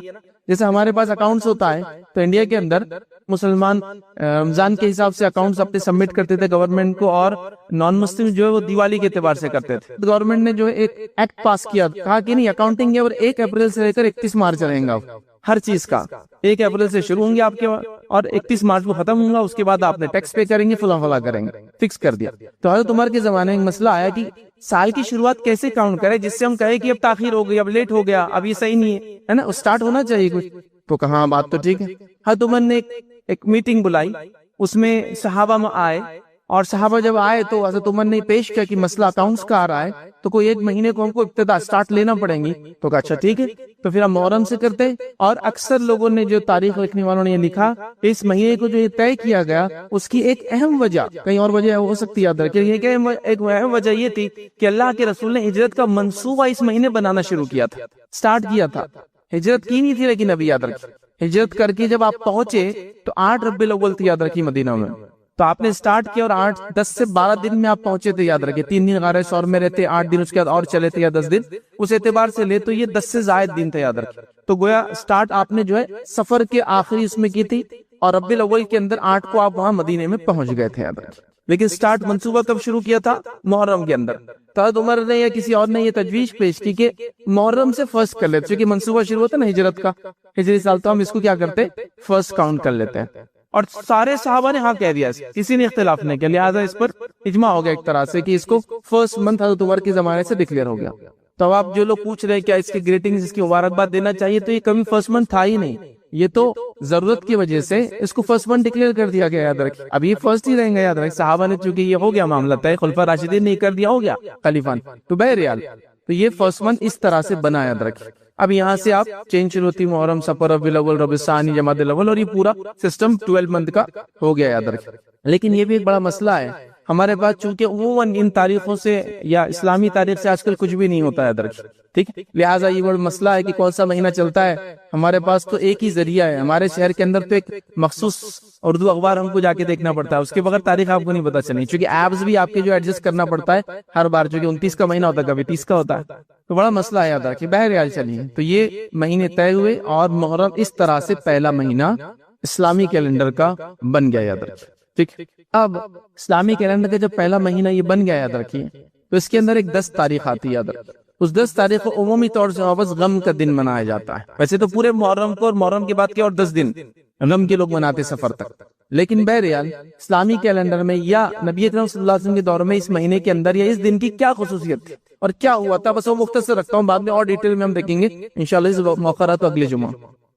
S2: جیسے ہمارے پاس اکاؤنٹس ہوتا ہے تو انڈیا کے اندر مسلمان رمضان کے حساب سے اکاؤنٹس اپنے سبمٹ کرتے تھے گورنمنٹ کو، اور نان مسلم جو ہے وہ دیوالی کے اعتبار سے کرتے تھے. گورنمنٹ نے جو ایک ایکٹ پاس کیا، کہا کہ نہیں اکاؤنٹنگ ہے اور 1 اپریل سے لے کر 31 مارچ رہے گا ہر چیز کا. 1 اپریل سے شروع ہوں گے آپ کے اور 31 مارچ کو ختم ہوں گا، اس کے بعد آپ نے ٹیکس پے کریں گے، فلاں کریں گے، فکس کر دیا. تو حضرت عمر کے زمانے میں مسئلہ آیا کہ سال کی شروعات کیسے کاؤنٹ کرے جس سے ہم کہیں کہ اب تاخیر ہو گئی، اب لیٹ ہو گیا، اب یہ صحیح نہیں ہے نا، اسٹارٹ ہونا چاہیے کچھ. تو کہاں بات تو ٹھیک ہے. حضرت عمر نے ایک میٹنگ بلائی، اس میں صحابہ میں آئے، اور صحابہ جب آئے تو حضرت عمر نے پیش کیا کہ مسئلہ اکاؤنٹس کا آ رہا ہے تو کوئی ایک مہینے کو ہم کو ابتدا سٹارٹ لینا پڑیں گی. تو کہا اچھا ٹھیک ہے، تو پھر ہم محرم سے کرتے ہیں. اور اکثر لوگوں نے جو تاریخ لکھنے والوں نے یہ لکھا اس مہینے کو جو یہ طے کیا گیا اس کی ایک اہم وجہ، کہیں اور وجہ ہو سکتی ہے یاد رکھیے، ایک اہم وجہ یہ تھی کہ اللہ کے رسول نے ہجرت کا منصوبہ اس مہینے بنانا شروع کیا تھا، سٹارٹ کیا تھا. ہجرت کی نہیں تھی لیکن ابھی یاد رکھیے ہجرت کر کے جب آپ پہنچے تو 8 ربیع الاول تھی یاد رکھیے مدینہ میں. تو آپ نے سٹارٹ کیا اور 10 سے 12 دن میں آپ پہنچے تھے یاد رکھیے. 3 دن غار ثور میں رہتے، 8 دن اس کے بعد اور چلے تھے یا 10 دن، اس اعتبار سے لے تو یہ 10 سے زائد دن تھے یاد رکھیے. تو گویا سٹارٹ آپ نے جو ہے سفر کے آخری اس میں کی تھی اور ربیع الاول کے اندر 8 کو آپ وہاں مدینے میں پہنچ گئے تھے یاد رکھیے. لیکن سٹارٹ منصوبہ کب شروع کیا تھا؟ محرم کے اندر. تو حضرت عمر نے یا کسی اور نے یہ تجویز پیش کی کہ محرم سے فرسٹ کر لیتے، کیونکہ منصوبہ شروع ہوتا نا ہجرت کا، ہجری سال، تو ہم اس کو کیا کرتے فرسٹ کاؤنٹ کر لیتے ہیں. اور سارے صحابہ نے ہاں کہہ دیا، کسی نے اختلاف نہیں کیا، لہٰذا اس پر اجماع ہو گیا ایک طرح سے کہ اس کو فرسٹ منتھ حضرت عمر کے زمانے سے ڈکلیئر ہو گیا. تو اب آپ جو لوگ پوچھ رہے ہیں کیا اس کی گریٹنگز، اس کی مبارکباد دینا چاہیے، تو یہ کبھی فرسٹ منتھ تھا ہی نہیں، یہ تو ضرورت کی وجہ سے اس کو فرسٹ منتھ ڈکلیئر کر دیا گیا یاد رکھیں. اب یہ فرسٹ ہی رہیں گا یاد رکھیں، صحابہ نے چونکہ یہ ہو گیا معاملہ طے، خلفاء راشدین نے کر دیا، ہو گیا خلیفہ نے، تو بہرحال تو یہ فرسٹ منتھ اس طرح سے بنا یاد رکھیں. اب یہاں سے آپ چینج شروع ہوتی محرم، صفر، ربیع الاول، ربیع الثانی، جمادی الاول، اور یہ پورا سسٹم 12 منتھ کا ہو گیا یاد رکھیں. لیکن یہ بھی ایک بڑا مسئلہ ہے ہمارے پاس، چونکہ عموماً ان تاریخوں سے یا اسلامی تاریخ سے آج کل کچھ بھی نہیں ہوتا ہے یاد رکھیں، ٹھیک، لہٰذا یہ بڑا مسئلہ ہے کہ کون سا مہینہ چلتا ہے. ہمارے پاس تو ایک ہی ذریعہ ہے، ہمارے شہر کے اندر تو ایک مخصوص اردو اخبار ہم کو جا کے دیکھنا پڑتا ہے، اس کے بغیر تاریخ آپ کو نہیں پتا چلنی، چونکہ ایپس بھی آپ کے جو ایڈجسٹ کرنا پڑتا ہے ہر بار، چونکہ 29 کا مہینہ ہوتا ہے، کبھی 30 کا ہوتا ہے، تو بڑا مسئلہ ہے یاد رکھیں. بہرحال چلیے، تو یہ مہینے طے ہوئے اور محرم اس طرح سے پہلا مہینہ اسلامی کیلنڈر کا بن گیا یاد رکھیں، ٹھیک. اب اسلامی کیلنڈر کا جب پہلا مہینہ یہ بن گیا یاد رکھیے تو اس کے اندر ایک 10 تاریخ آتی ہے یاد رکھیں. اس 10 تاریخ کو عمومی طور سے واپس غم کا دن منایا جاتا ہے. ویسے تو پورے محرم کو اور محرم کے بعد کے اور 10 دن غم کے لوگ مناتے سفر تک، لیکن بہرحال اسلامی کیلنڈر میں یا نبی اکرم صلی اللہ علیہ وسلم کے دور میں اس مہینے کے اندر یا اس دن کی کیا خصوصیت تھی اور کیا ہوا تھا، بس وہ مختصر رکھتا ہوں، بعد میں اور ڈیٹیل میں ہم دیکھیں گے انشاءاللہ اس موقع رہا تو اگلے جمعہ.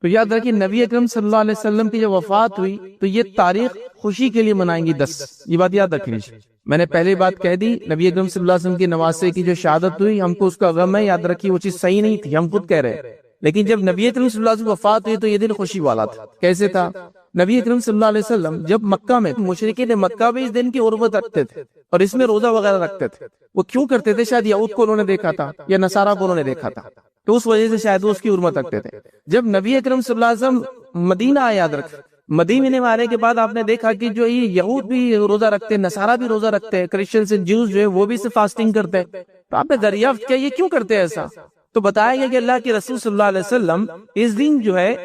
S2: تو یاد رکھیے نبی اکرم صلی اللہ علیہ وسلم کی جب وفات ہوئی تو یہ تاریخ خوشی کے لیے منائیں گی 10، یہ بات یاد رکھ لیجیے. میں نے پہلے بات کہہ دی، نبی اکرم صلی اللہ علیہ وسلم کی نواسے کی جو شہادت ہوئی ہم کو اس کا غم ہے، یاد رکھیے وہ چیز صحیح نہیں تھی، ہم خود کہہ رہے ہیں. لیکن جب نبی اکرم صلی اللہ علیہ وسلم وفات ہوئی تو یہ دن خوشی والا تھا. کیسے تھا؟ نبی اکرم صلی اللہ علیہ وسلم جب مکہ میں، مشرکین مکہ بھی اس دن کی حرمت رکھتے تھے اور اس میں روزہ وغیرہ رکھتے تھے. وہ کیوں کرتے تھے؟ شاید یہود کو انہوں نے دیکھا تھا یا نصارہ کو انہوں نے دیکھا تھا، تو اس وجہ سے شاید وہ اس کی حرمت رکھتے تھے. جب نبی اکرم صلی اللہ علیہ وسلم مدینہ آئے، یاد رکھ، مدینے میں آنے کے بعد آپ نے دیکھا کہ جو یہ یہود بھی روزہ رکھتے ہیں، نصارہ بھی روزہ رکھتے ہیں، کرسچن سے جوز جو ہے وہ بھی فاسٹنگ کرتے ہیں. تو آپ نے دریافت کیا یہ کیوں کرتے ہیں ایسا؟ تو بتایا گیا کہ اللہ کے رسول صلی اللہ علیہ وسلم اس دن جو ہے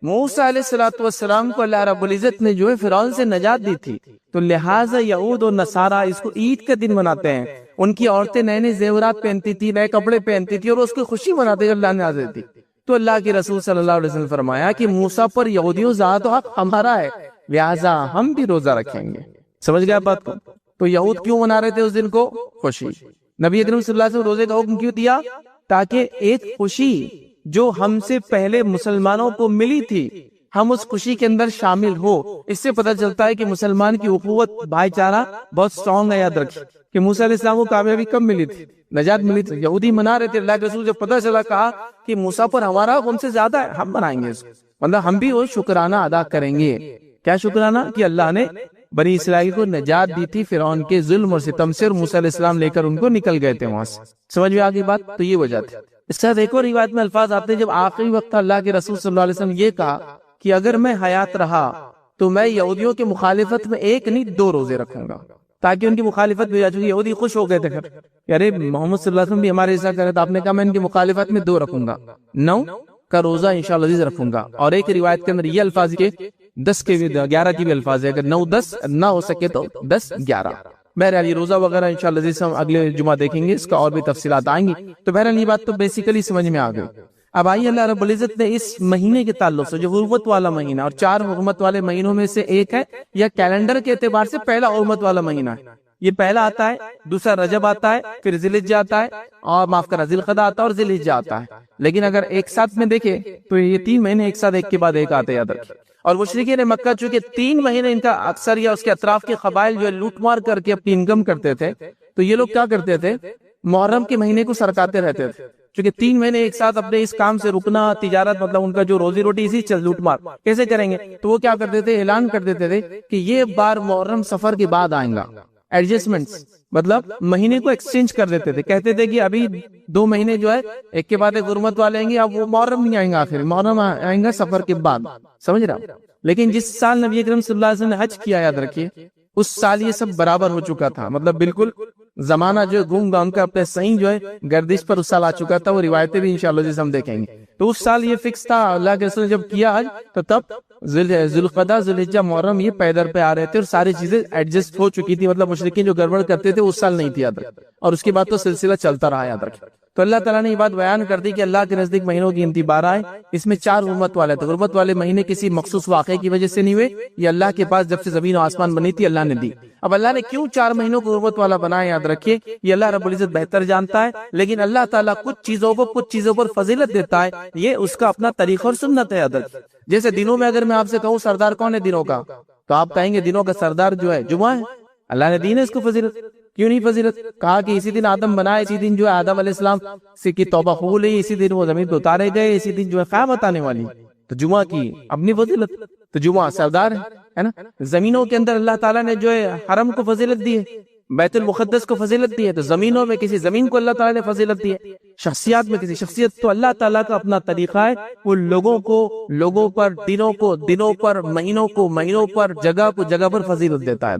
S2: موسیٰ علیہ السلام کو اللہ رب العزت نے جو ہے فرعون سے نجات دی تھی، تو لہٰذا یہود اور نصارہ اس کو عید کا دن مناتے ہیں. ان کی عورتیں نئے نئے زیورات پہنتی تھی، نئے کپڑے پہنتی تھی اور اس کی خوشی مناتے ہیں اللہ نے نازل دی. تو اللہ کے رسول صلی اللہ علیہ وسلم فرمایا کہ موسیٰ پر یہودیوں ذات حق ہمارا ہے، لہٰذا ہم بھی روزہ رکھیں گے. سمجھ گئے بات کو؟ تو یہود کیوں منا رہے تھے اس دن کو؟ خوشی. نبی اکرم صلی اللہ علیہ وسلم روزے کا حکم کیوں دیا؟ تاکہ ایک خوشی جو ہم سے پہلے مسلمانوں کو ملی تھی ہم اس خوشی کے اندر شامل ہو۔ اس سے پتہ چلتا ہے کہ مسلمان کی اخوت بھائی چارہ بہت اسٹرانگ ہے۔ یاد رکھیں کہ موسیٰ علیہ السلام کو کامیابی کب ملی تھی؟ نجات ملی تھی۔ یہودی منا رہے تھے، اللہ کے رسول جب پتہ چلا کہا کہ موسیٰ پر ہمارا ان سے زیادہ ہے، ہم منائیں گے اس کو، مطلب ہم بھی وہ شکرانہ ادا کریں گے۔ کیا شکرانہ؟ کہ اللہ نے بنی اسرائیل کو نجات دی تھی فرعون کے ظلم اور ستم سے، اور موسیٰ علیہ السلام لے کر ان کو نکل گئے تھے وہاں سے۔ سمجھ میں آگئی بات؟ تو یہ وجہ تھی۔ اس کے ساتھ ایک اور روایت میں الفاظ آتے ہیں جب آخری وقت اللہ کے رسول صلی اللہ علیہ وسلم یہ کہا کہ اگر میں حیات رہا تو میں یہودیوں کی مخالفت میں 1 نہیں 2 روزے رکھوں گا، تاکہ ان کی مخالفت بھی ہو جائے۔ یہودی خوش ہو گئے تھے کہ ارے محمد صلی اللہ علیہ وسلم بھی ہمارے ایسا کرے، تو آپ نے کہا میں ان کی مخالفت میں 2 رکھوں گا، 9 کا روزہ انشاءاللہ عزیز رکھوں گا۔ اور ایک روایت کے اندر یہ الفاظ کے 10 کے بھی 11 کی بھی الفاظ ہے، اگر 9 10 نہ ہو سکے تو 10 11۔ بہرحال یہ روزہ وغیرہ انشاءاللہ عزیز ہم اگلے جمعہ دیکھیں گے، اس کا اور بھی تفصیلات آئیں گی۔ تو بہرحال یہ بات تو بیسیکلی سمجھ میں آ گئی۔ اب آئیے اللہ رب العزت نے اس مہینے کے تعلق سے جو حرمت والا مہینہ، اور 4 حرمت والے مہینوں میں سے ایک ہے، یا کیلنڈر کے اعتبار سے پہلا حرمت والا مہینہ ہے، یہ پہلا آتا ہے، دوسرا رجب آتا ہے، پھر ذی الحجہ آتا ہے، اور معاف کرنا ذی القعدہ آتا ہے، اور ذی الحجہ آتا ہے۔ لیکن اگر ایک ساتھ میں دیکھیں تو یہ 3 مہینے ایک ساتھ ایک کے بعد ایک آتے، یاد رکھیں۔ اور مشرکین مکہ چونکہ 3 مہینے ان کا اکثر یا اس کے اطراف کے قبائل جو ہے لوٹ مار کر کے اپنی انکم کرتے تھے، تو یہ لوگ کیا کرتے تھے؟ محرم کے مہینے کو سرکاتے رہتے تھے، چونکہ 3 مہینے ایک ساتھ اپنے اس کام سے رکنا، تجارت مطلب ان کا جو روزی روٹی اسی چل لوٹ مار کیسے کریں گے؟ تو وہ کیا کرتے تھے؟ اعلان کر دیتے تھے کہ یہ بار محرم سفر کے بعد آئیں گا۔ ایڈجسٹمنٹس مطلب مہینے کو ایکسچینج کر دیتے تھے، کہتے تھے کہ ابھی 2 مہینے جو ہے ایک کے بعد ایک حرمت والے آئیں گے، اب وہ محرم نہیں آئیں گا، آخر محرم آئیں گا سفر کے بعد، سمجھ رہا۔ لیکن جس سال نبی اکرم صلی اللہ علیہ وسلم نے حج کیا، یاد رکھیے اس سال یہ سب برابر ہو چکا تھا، مطلب بالکل زمانہ جو ہے گھوم گام کا اپنے صحیح جو ہے گردش پر اس سال آ چکا تھا۔ وہ روایتیں بھی انشاءاللہ جیسے ہم دیکھیں گے، تو اس سال یہ فکس تھا۔ اللہ کے رسول نے جب کیا حج تو تب ذی القعدہ، ذی الحجہ، محرم یہ پیدر پہ آ رہے تھے، اور ساری چیزیں ایڈجسٹ ہو چکی تھی، مطلب مشرکین جو گڑبڑ کرتے تھے اس سال نہیں تھی، یاد رکھ۔ اور اس کے بعد تو سلسلہ چلتا رہا، یاد رکھ۔ تو اللہ تعالیٰ نے یہ بات بیان کر دی کہ اللہ کے نزدیک مہینوں کی گنتی 12 ہے، اس میں 4 حرمت والے تھے۔ حرمت والے مہینے کسی مخصوص واقعے کی وجہ سے نہیں ہوئے، یہ اللہ کے پاس جب سے زمین و آسمان بنی تھی اللہ نے دی۔ اب اللہ نے کیوں 4 مہینوں کو حرمت والا بنایا، یاد رکھیے یہ اللہ رب العزت بہتر جانتا ہے، لیکن اللہ تعالیٰ کچھ چیزوں پر فضیلت دیتا ہے، یہ اس کا اپنا طریقہ اور سنت ہے، یاد رکھیے۔ جیسے دنوں میں اگر میں آپ سے کہوں سردار کون ہے دنوں کا، تو آپ کہیں گے دنوں کا سردار جو ہے جمعہ ہے۔ اللہ نے دی ہے اس کو فضیلت، کیوں نہیں فضیلت؟ کہا کہ اسی دن آدم بنا، اسی دن جو ہے آدم علیہ السلام سے کی توبہ قبول ہوئی، اسی دن وہ زمین پہ اتارے گئے، اسی دن جو ہے قیامت آنے والی، تو جمعہ کی اپنی فضیلت، تو جمعہ سردار ہے نا۔ زمینوں کے اندر اللہ تعالیٰ نے جو ہے حرم کو فضیلت دی ہے، بیت المقدس کو فضیلت دی ہے، تو زمینوں میں کسی زمین کو اللہ تعالیٰ نے فضیلت دی ہے، شخصیات میں کسی شخصیت۔ تو اللہ تعالیٰ کا اپنا طریقہ ہے، وہ لوگوں پر دنوں پر مہینوں پر جگہ پر فضیلت دیتا ہے۔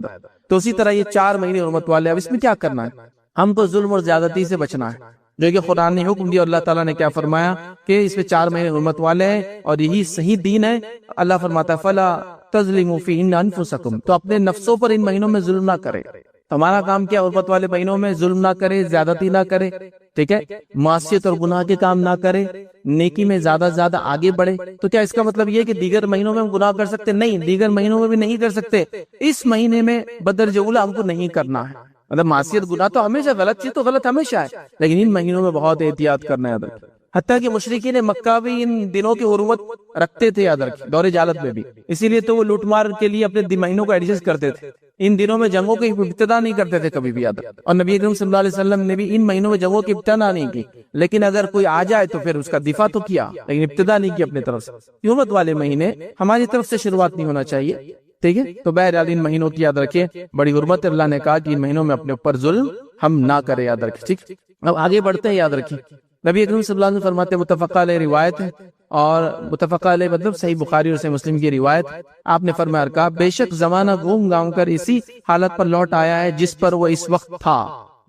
S2: تو اسی طرح یہ 4 مہینے حرمت والے، اب اس میں کیا کرنا ہے؟ ہم کو ظلم اور زیادتی سے بچنا ہے، جو کہ قرآن نے حکم دیا۔ اللہ تعالیٰ نے کیا فرمایا کہ اس میں 4 مہینے حرمت والے ہیں، اور یہی صحیح دین ہے۔ اللہ فرماتا ہے فَلَا تَظْلِمُوا فِيهِنَّ أَنفُسَكُمْ، تو اپنے نفسوں پر ان مہینوں میں ظلم نہ کرے۔ ہمارا کام کیا؟ حرمت والے مہینوں میں ظلم نہ کرے، زیادتی نہ کرے، ٹھیک ہے، معصیت اور گناہ کے کام نہ کرے، نیکی میں زیادہ سے زیادہ آگے بڑھے۔ تو کیا اس کا مطلب یہ کہ دیگر مہینوں میں ہم گناہ کر سکتے؟ نہیں، دیگر مہینوں میں بھی نہیں کر سکتے، اس مہینے میں بدرجہ اولیٰ ہم کو نہیں کرنا ہے۔ مطلب معصیت گناہ تو ہمیشہ غلط چیز تو غلط ہمیشہ ہے، لیکن ان مہینوں میں بہت احتیاط کرنا ہے، یاد رکھیں۔ حتیٰ کہ مشرکین مکہ بھی ان دنوں کی حرمت رکھتے تھے، یاد رکھیں، دور جہالت میں بھی، اسی لیے تو وہ لوٹ مار کے لیے اپنے مہینوں کو ایڈجسٹ کرتے تھے۔ ان دنوں میں جنگوں کی ابتدا نہیں کرتے تھے کبھی بھی، یاد رکھیں۔ اور نبی اکرم صلی اللہ علیہ وسلم نے بھی ان مہینوں میں جنگوں کی ابتدا نہیں کی، لیکن اگر کوئی آ جائے تو پھر اس کا دفاع تو کیا، لیکن ابتدا نہیں کی اپنی طرف سے۔ حرمت والے مہینے ہماری طرف سے شروعات نہیں ہونا چاہیے، ٹھیک ہے۔ تو بہرحال ان مہینوں کی یاد رکھیں، بڑی حرمت اللہ نے کہا کہ ان مہینوں میں اپنے اوپر ظلم ہم نہ کریں، یاد رکھیں، ٹھیک۔ اب آگے بڑھتے ہیں، یاد رکھیں نبی اکرم صلی اللہ علیہ وسلم فرماتے ہیں، متفق علیہ روایت ہے، اور متفق علیہ مطلب صحیح بخاری اور صحیح مسلم کی روایت، آپ نے فرمایا کہا بے شک زمانہ گھوم گاؤں کر اسی حالت پر لوٹ آیا ہے جس پر وہ اس وقت تھا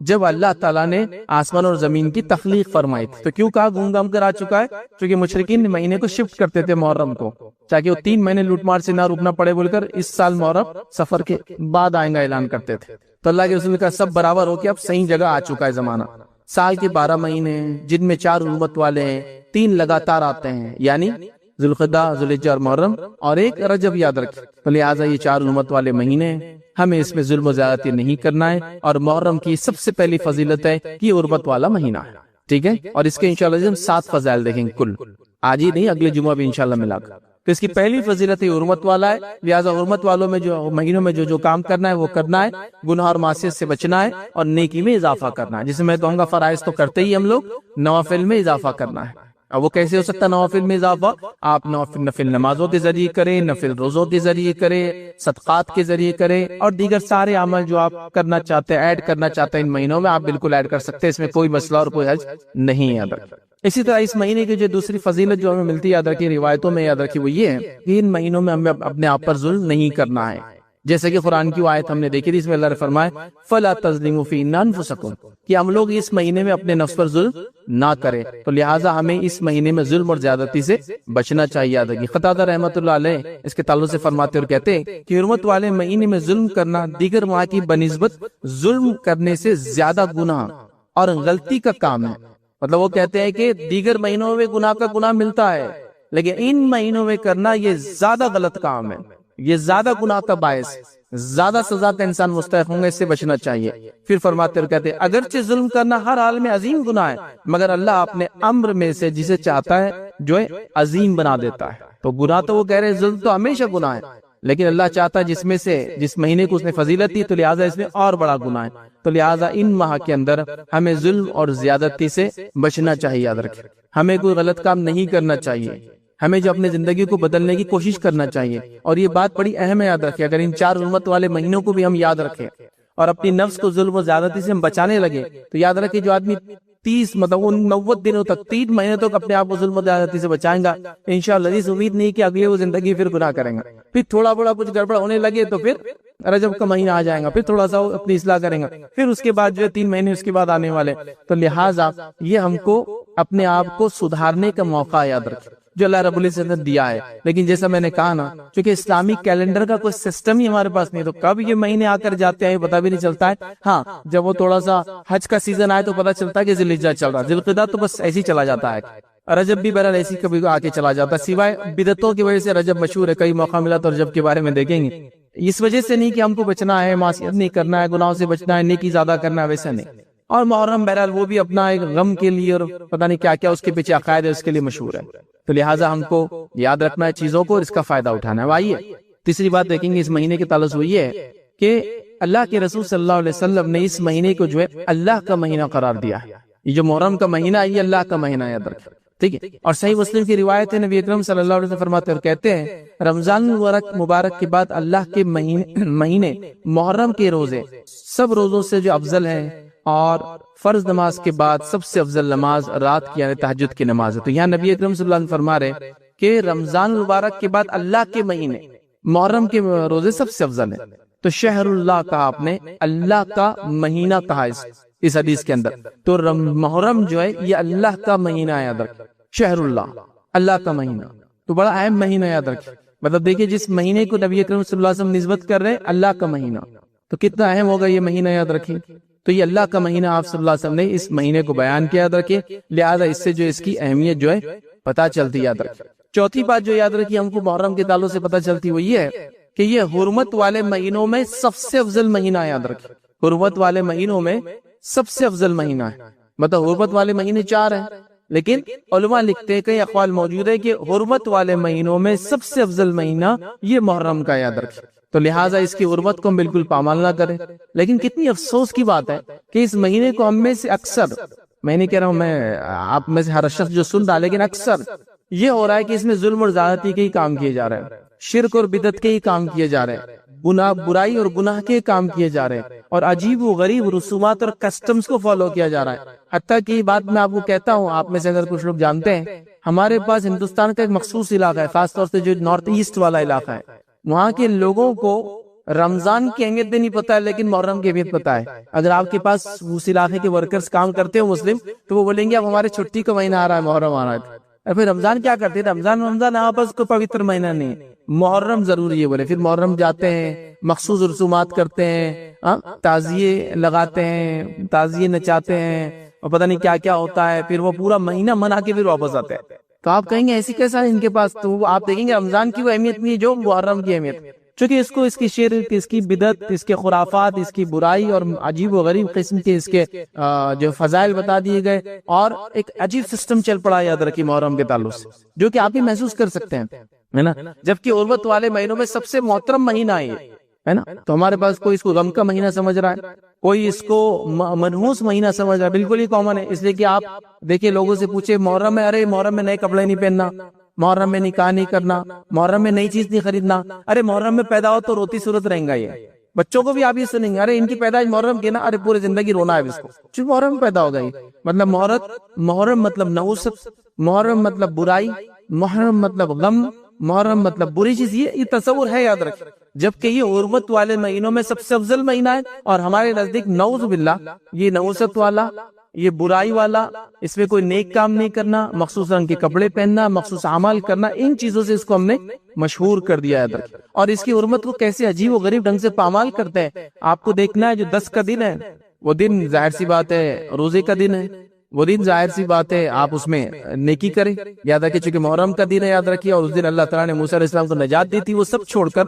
S2: جب اللہ تعالیٰ نے آسمان اور زمین کی تخلیق فرمائی تھی۔ تو کیوں کہا گھوم گام کر آ چکا ہے؟ کیونکہ مشرکین مہینے کو شفٹ کرتے تھے محرم کو، تاکہ وہ 3 مہینے لوٹ مار سے نہ رکنا پڑے بول کر اس سال محرم سفر کے بعد آئیں گا اعلان کرتے تھے۔ تو اللہ کے رسول کا سب برابر ہو کے اب صحیح جگہ آ چکا ہے زمانہ۔ سال کے 12 مہینے جن میں 4 حرمت والے ہیں، 3 لگاتار آتے ہیں، یعنی ذی القعدہ، ذی الحجہ اور محرم، اور ایک رجب، یاد رکھیں۔ تو لہٰذا یہ 4 حرمت والے مہینے ہیں، ہمیں اس میں ظلم و زیادتی نہیں کرنا ہے، اور محرم کی سب سے پہلی فضیلت ہے کہ یہ حرمت والا مہینہ ہے۔ ٹھیک ہے، اور اس کے انشاءاللہ ہم 7 فضائل دیکھیں گے کل، آج ہی نہیں اگلے جمعہ بھی انشاءاللہ ملا کر۔ تو اس کی پہلی فضیلت حرمت والا ہے، لہٰذا حرمت والوں میں جو مہینوں میں جو کام کرنا ہے وہ کرنا ہے، گناہ اور معصیت سے بچنا ہے اور نیکی میں اضافہ کرنا ہے، جسے میں کہوں گا فرائض تو کرتے ہی ہم لوگ، نوافل میں اضافہ کرنا ہے۔ اب وہ کیسے ہو سکتا ہے نوافل میں اضافہ؟ آپ نفل نمازوں کے ذریعے کریں، نفل روزوں کے ذریعے کریں، صدقات کے ذریعے کریں، اور دیگر سارے عمل جو آپ کرنا چاہتے ہیں، ایڈ کرنا چاہتے ہیں ان مہینوں میں، آپ بالکل ایڈ کر سکتے ہیں، اس میں کوئی مسئلہ اور کوئی حرج نہیں ہے، یاد رکھیں۔ اسی طرح اس مہینے کی جو دوسری فضیلت جو ہمیں ملتی ہے، یاد رکھیے، روایتوں میں یاد رکھیے، وہ یہ ہے کہ ان مہینوں میں ہمیں اپنے آپ پر ظلم نہیں کرنا ہے، جیسے کہ قرآن کی آیت ہم نے دیکھی تھی، اس میں اللہ نے فرمایا فَلَا تَظْلِمُوا فِيهِنَّ أَنفُسَكُمْ، کہ ہم لوگ اس مہینے میں اپنے نفس پر ظلم نہ کریں، تو لہٰذا ہمیں اس مہینے میں ظلم اور زیادتی سے بچنا چاہیے۔ یاد رکھیے، قتادہ رحمۃ اللہ علیہ اس کے تعلق سے فرماتے اور کہتے ہیں کہ حرمت والے مہینے میں ظلم کرنا دیگر ماہ کی بنسبت ظلم کرنے سے زیادہ گناہ اور غلطی کا کام ہے۔ مطلب وہ کہتے ہیں کہ دیگر مہینوں میں گناہ کا گناہ ملتا ہے، لیکن ان مہینوں میں کرنا یہ زیادہ غلط کام ہے، یہ زیادہ گناہ کا باعث، زیادہ سزا کا انسان مستحق ہوں گے، اس سے بچنا چاہیے۔ پھر فرماتے اور کہتے ہیں اگرچہ ظلم کرنا ہر حال میں عظیم گناہ ہے، مگر اللہ اپنے امر میں سے جسے چاہتا ہے جو ہے عظیم بنا دیتا ہے۔ تو گناہ تو وہ کہہ رہے ہیں ظلم تو ہمیشہ گناہ ہے، لیکن اللہ چاہتا ہے جس میں سے جس مہینے کو اس نے فضیلت دی تو لہٰذا اس میں اور بڑا گناہ ہے، تو لہٰذا ان ماہ کے اندر ہمیں ظلم اور زیادتی سے بچنا چاہیے۔ یاد رکھیں، ہمیں کوئی غلط کام نہیں کرنا چاہیے، ہمیں جو اپنے زندگی کو بدلنے کی کوشش کرنا چاہیے، اور یہ بات بڑی اہم ہے، یاد رکھیں۔ اگر ان 4 حرمت والے مہینوں کو بھی ہم یاد رکھیں اور اپنی نفس کو ظلم و زیادتی سے ہم بچانے لگے، تو یاد رکھیں جو آدمی 90 دنوں تک 3 مہینے تک اپنے آپ کو ظلم و زیادتی سے بچائیں گا، انشاءاللہ اس امید نہیں کہ اگلی وہ زندگی پھر گناہ کریں گا، پھر تھوڑا بڑا کچھ گڑبڑ ہونے لگے تو پھر رجب کا مہینہ آ جائے گا، پھر تھوڑا سا اپنی اصلاح کریں گا، پھر اس کے بعد جو ہے 3 مہینے اس کے بعد آنے والے، تو لہٰذا یہ ہم کو اپنے آپ کو سدھارنے کا موقع ہے، یاد رکھیں، جو اللہ رب العزت نے دیا ہے۔ لیکن جیسا میں نے کہا نا، چونکہ اسلامی کیلنڈر کا کوئی سسٹم ہی ہمارے پاس نہیں، تو کب یہ مہینے آ کر جاتے ہیں پتہ بھی نہیں چلتا ہے۔ ہاں، جب وہ تھوڑا سا حج کا سیزن آئے تو پتہ چلتا ہے کہ ذی الحجہ چل رہا ہے، ذی القعدہ تو بس ایسے ہی چلا جاتا ہے، رجب بھی بہرحال ایسی کبھی آ کے چلا جاتا ہے، سوائے بدعتوں کی وجہ سے رجب مشہور ہے، کئی موقع ملا تو رجب کے بارے میں دیکھیں گے۔ اس وجہ سے نہیں کہ ہم کو بچنا ہے، معصیت نہیں کرنا ہے، گناہوں سے بچنا ہے، نیکی زیادہ کرنا ہے، ویسا نہیں۔ اور محرم بہرحال وہ بھی اپنا ایک غم کے لیے اور پتہ نہیں کیا کیا اس کے پیچھے عقائد ہے، اس کے لیے مشہور ہے، تو لہٰذا ہم کو یاد رکھنا ہے چیزوں کو اور اس کا فائدہ اٹھانا ہے۔ آئیے تیسری بات دیکھیں گے اس مہینے کے تعلق وہ یہ ہے کہ اللہ کے رسول صلی اللہ علیہ وسلم نے اس مہینے کو جو ہے اللہ کا مہینہ قرار دیا ہے۔ یہ جو محرم کا مہینہ ہے یہ اللہ کا مہینہ ہے، یاد رکھیں، ٹھیک ہے۔ اور صحیح مسلم کی روایت ہے، نبی اکرم صلی اللہ علیہ وسلم فرماتے اور کہتے ہیں رمضان مبارک کے بعد اللہ کے مہینے محرم کے روزے سب روزوں سے جو افضل ہیں، اور فرض نماز کے بعد سب سے افضل نماز رات کی یعنی تہجد کی نماز ہے۔ تو یہاں نبی اکرم صلی اللہ علیہ وسلم فرما رہے کہ رمضان مبارک کے بعد اللہ کے مہینے محرم کے روزے سب سے افضل ہیں، تو شہر اللہ کہا آپ نے، اللہ کا مہینہ کہا اس حدیث کے اندر، تو محرم جو ہے یہ اللہ کا مہینہ ہے، یاد رکھیں، شہر اللہ کا مہینہ، تو بڑا اہم مہینہ، یاد رکھیں۔ مطلب دیکھیں جس مہینے کو نبی اکرم صلی اللہ علیہ وسلم نسبت کر رہے ہیں اللہ کا مہینہ، تو کتنا اہم ہوگا یہ مہینہ، یاد رکھیں۔ تو یہ اللہ کا مہینہ آپ صلی اللہ علیہ وسلم نے اس مہینے کو بیان کیا، یاد رکھیں، لہذا اس سے جو اس کی اہمیت جو ہے پتہ چلتی، یاد رکھیں۔ چوتھی بات جو یاد رکھی ہم کو محرم کے تعلق سے پتہ چلتی وہ یہ ہے کہ یہ حرمت والے مہینوں میں سب سے افضل مہینہ ہے، یاد رکھیں، حرمت والے مہینوں میں سب سے افضل مہینہ ہے۔ مطلب حرمت والے مہینے 4 ہیں، لیکن علماء لکھتے ہیں، کئی اقوال موجود ہے کہ حرمت والے مہینوں میں سب سے افضل مہینہ یہ محرم کا، یاد رکھیں، تو لہٰذا اس کی حرمت کو ہم بالکل پامال نہ کریں۔ لیکن کتنی افسوس کی بات ہے کہ اس مہینے کو ہم میں سے اکثر، میں نہیں کہہ رہا ہوں میں آپ میں سے ہر شخص جو سن رہا، لیکن اکثر یہ ہو رہا ہے کہ اس میں ظلم اور زیادتی کے ہی کام کیے جا رہے ہیں، شرک اور بدعت کے ہی کام کیے جا رہے ہیں، گناہ برائی اور گناہ کے کام کیے جا رہے ہیں، اور عجیب و غریب رسومات اور کسٹمز کو فالو کیا جا رہا ہے۔ حتیٰ کہ یہ بات میں آپ کو کہتا ہوں، آپ میں سے اگر کچھ لوگ جانتے ہیں، ہمارے پاس ہندوستان کا ایک مخصوص علاقہ ہے، خاص طور سے جو نارتھ ایسٹ والا علاقہ ہے، وہاں کے لوگوں کو رمضان کی اہمیت بھی نہیں پتا ہے، لیکن محرم کی اہمیت پتا ہے۔ اگر آپ کے پاس اس علاقے کے ورکرز کام کرتے ہو مسلم، تو وہ بولیں گے اب ہمارے چھٹی کا مہینہ آ رہا ہے، محرم آ رہا ہے، اور پھر رمضان کیا کرتے ہیں؟ رمضان آپس کو پوتر مہینہ نہیں، محرم ضروری ہے بولے، پھر محرم جاتے ہیں، مخصوص رسومات کرتے ہیں، تعزیے لگاتے ہیں، تعزیے نچاتے ہیں، اور پتہ نہیں کیا کیا ہوتا ہے، پھر وہ پورا مہینہ منا کے پھر واپس آتے ہیں۔ تو آپ کہیں گے ایسی کیسا ہے ان کے پاس؟ تو آپ دیکھیں گے رمضان کی وہ اہمیت نہیں جو محرم کی اہمیت، چونکہ اس کو اس کی شرک، اس کی بدعت، اس کے خرافات، اس کی برائی اور عجیب و غریب قسم کے اس کے جو فضائل بتا دیے گئے، اور ایک عجیب سسٹم چل پڑا یاد رکھیے محرم کے تعلق سے، جو کہ آپ بھی محسوس کر سکتے ہیں، ہے نا، جبکہ عروت والے مہینوں میں سب سے محترم مہینہ ہے نا، تو ہمارے پاس کوئی اس کو غم کا مہینہ سمجھ رہا ہے، کوئی اس کو منحوس مہینہ سمجھ رہا ہے، بالکل ہی کامن ہے، اس لیے کہ آپ دیکھیں لوگوں سے پوچھے محرم میں، ارے محرم میں نئے کپڑے نہیں پہننا، محرم میں نکاح نہیں کرنا، محرم میں نئی چیز نہیں خریدنا، ارے محرم میں پیدا ہو تو روتی صورت رہیں گا، یہ بچوں کو بھی آپ یہ سنیں گے، ارے ان کی پیدائش محرم کی نا، ارے پورے زندگی رونا ہے اس کو، چونکہ محرم میں پیدا ہو گئی، مطلب محرم مطلب نحوست، محرم مطلب برائی، محرم مطلب غم، محرم مطلب بری چیز، یہ تصور ہے یاد رکھیں، جبکہ یہ عروت والے مہینوں میں سب سے افضل مہینہ ہے، اور ہمارے نزدیک نعوذ باللہ یہ نحوست والا، یہ برائی والا، اس میں کوئی نیک کام نہیں کرنا، مخصوص رنگ کے کپڑے پہننا، مخصوص اعمال کرنا، ان چیزوں سے اس کو ہم نے مشہور کر دیا ہے، اور اس کی حرمت کو کیسے عجیب و غریب ڈھنگ سے پامال کرتے ہیں، آپ کو دیکھنا ہے جو 10 کا دن ہے، وہ دن ظاہر سی بات ہے روزے کا دن ہے، وہ دن ظاہر سی بات ہے آپ اس میں نیکی کریں، یاد رکھیے چونکہ محرم کا دن ہے، یاد رکھیے، اور اس دن اللہ تعالیٰ نے موسیٰ علیہ السلام کو نجات دی تھی، وہ سب چھوڑ کر